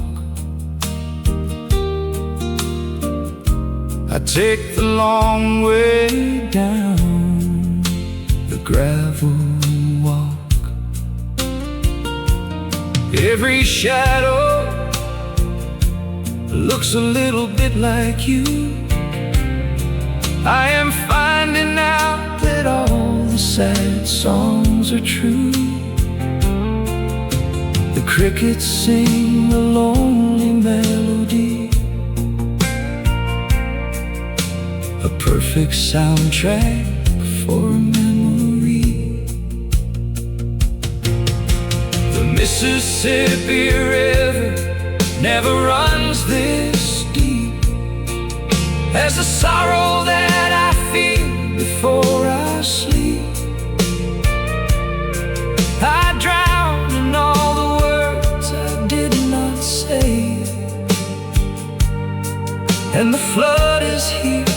I take the long way down the gravel walk. Every shadow looks a little bit like you. I am finding out that all the sad songs are true. The crickets sing a lonely melody, a perfect soundtrack for a memory. The Mississippi River never runs this deep as the sorrow that I feel before I sleep. I drown in all the words I did not say, and the flood is here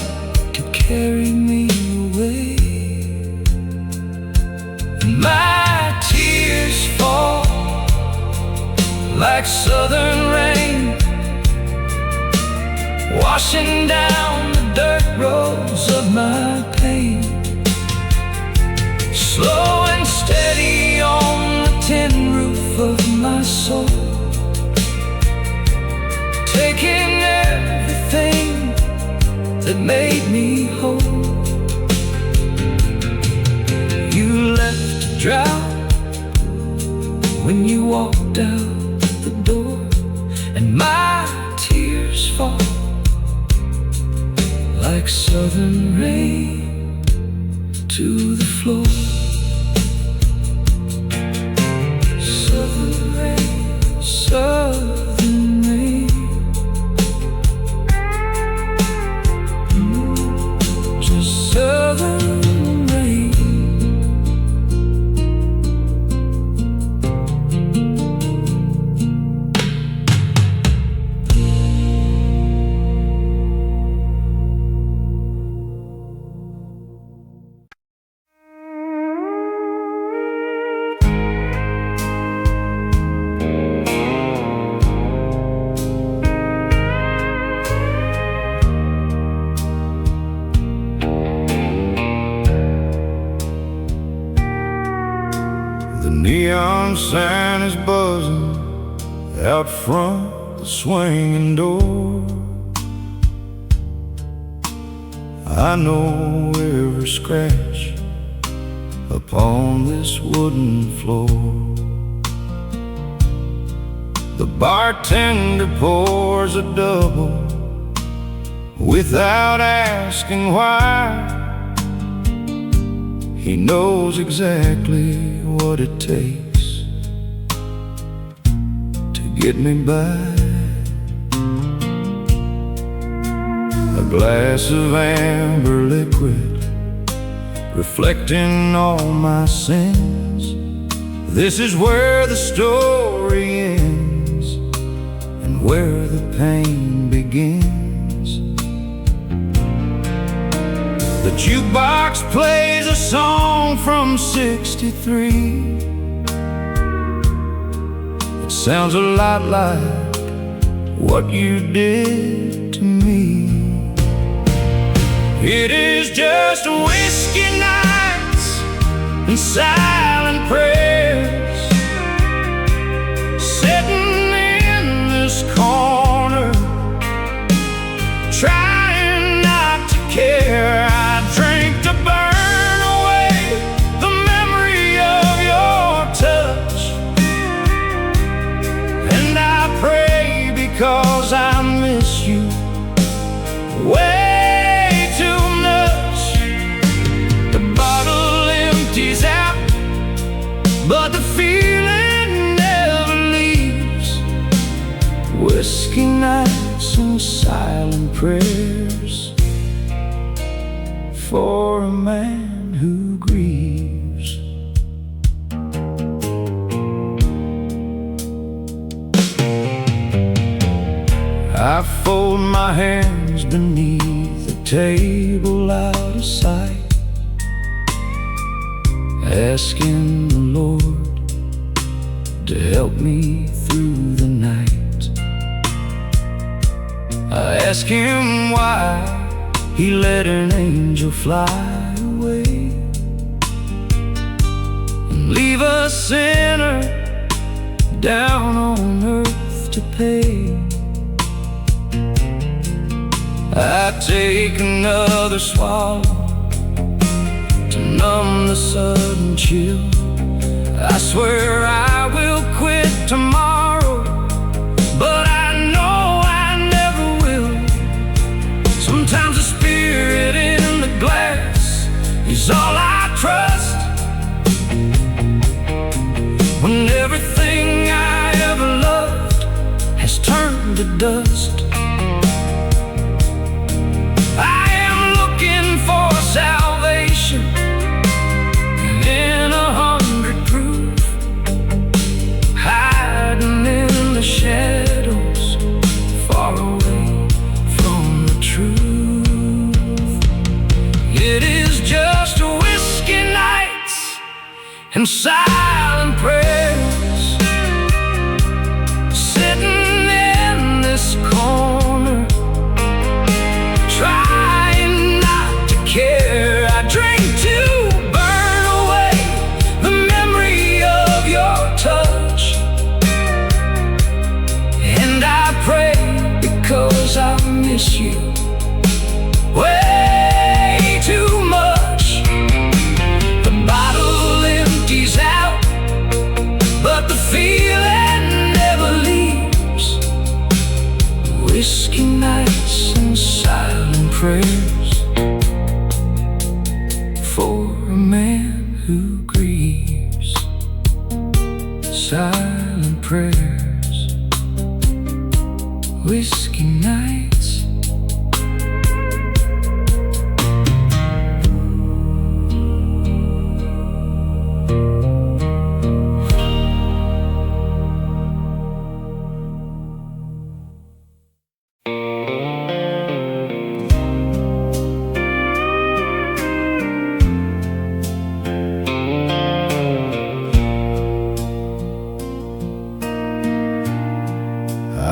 to carry me away. My tears fall like southern rain, washing down the dirt roads of my pain. Slow and steady on the tin roof of my soul, taking everything that made me whole. You left a drought when you walked out the door, and my tears fall like southern rain to the floor. Southern rain, southern rain, just southern rain. The neon sign is buzzing out front the swinging door. I know every scratch upon this wooden floor. The bartender pours a double without asking why. He knows exactly what it takes to get me by. A glass of amber liquid reflecting all my sins. This is where the story ends and where the pain begins. The jukebox plays a song from '63. It sounds a lot like what you did to me. It is just whiskey nights and silent prayers, sitting in this corner, trying not to care. I drink to burn away the memory of your touch, and I pray because I miss you way too much. The bottle empties out, but the feeling never leaves. Whiskey nights and silent prayers for a man who grieves. I fold my hands beneath the table out of sight, asking the Lord to help me through the night. I ask him why he let an angel fly away and leave a sinner down on earth to pay. I take another swallow to numb the sudden chill. I swear I will quit tomorrow, but I know I never will. Sometimes the spirit in the glass is all I trust. When everything I ever loved has turned to dust, I am looking for salvation in 100 proof, hiding in the shadows, far away from the truth. It is just whiskey nights and silent prayers, miss you way too much. The bottle empties out, but the feeling never leaves. Whiskey nights and silent prayers for a man who grieves. Silent prayers, whiskey nights.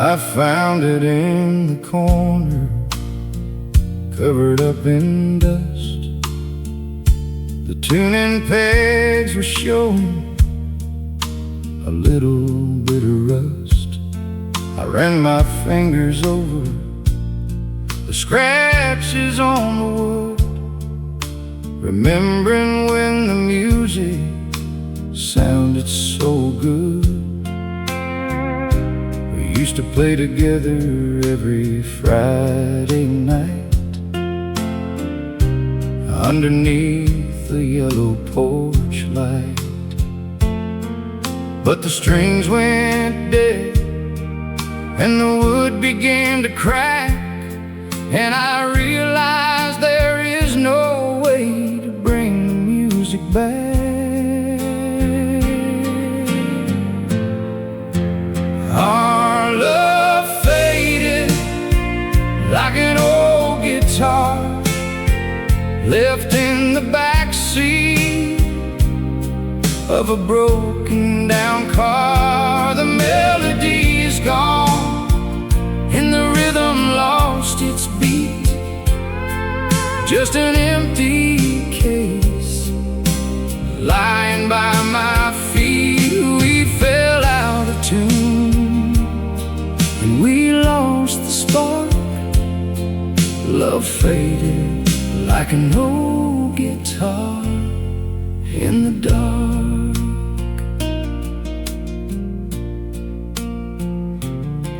I found it in the corner, covered up in dust. The tuning pegs were showing a little bit of rust. I ran my fingers over the scratches on the wood, remembering when the music sounded so good. We used to play together every Friday night underneath the yellow porch light. But the strings went dead and the wood began to crack, and I realized there is no way to bring the music back. Our love faded like an old guitar left in the backseat of a broken down car. The melody is gone and the rhythm lost its beat. Just an empty case lying by my feet. We fell out of tune and we lost the spark. Love faded like an old guitar in the dark.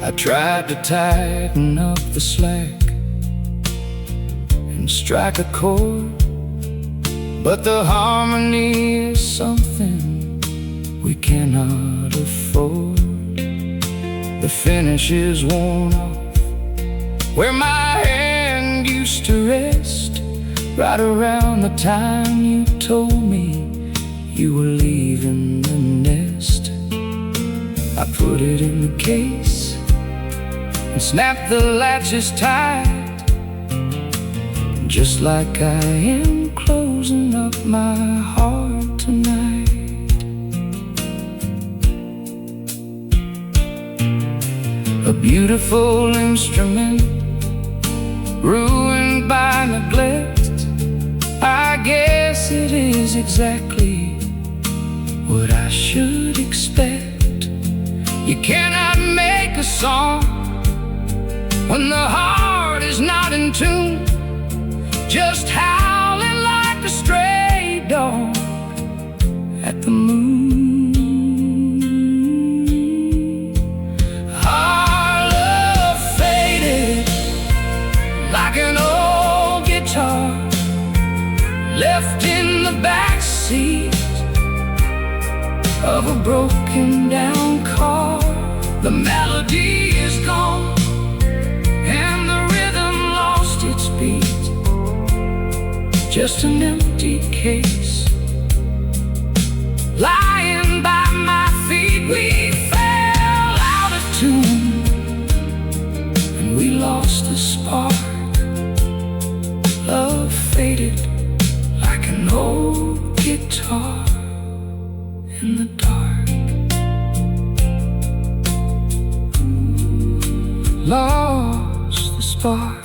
I tried to tighten up the slack and strike a chord, but the harmony is something we cannot afford. The finish is worn off where my hand used to rest, right around the time you told me you were leaving the nest. I put it in the case and snapped the latches tight, just like I am closing up my heart tonight. A beautiful instrument ruined by neglect. I guess it is exactly what I should expect. You cannot make a song when the heart is not in tune, just howling like a stray dog at the moon. Our love faded like an old guitar left in the backseat of a broken down car. The melody is gone and the rhythm lost its beat. Just an empty case lying by my feet. We fell out of tune and we lost the spark. Love faded like an old guitar in the dark. Lost the spark.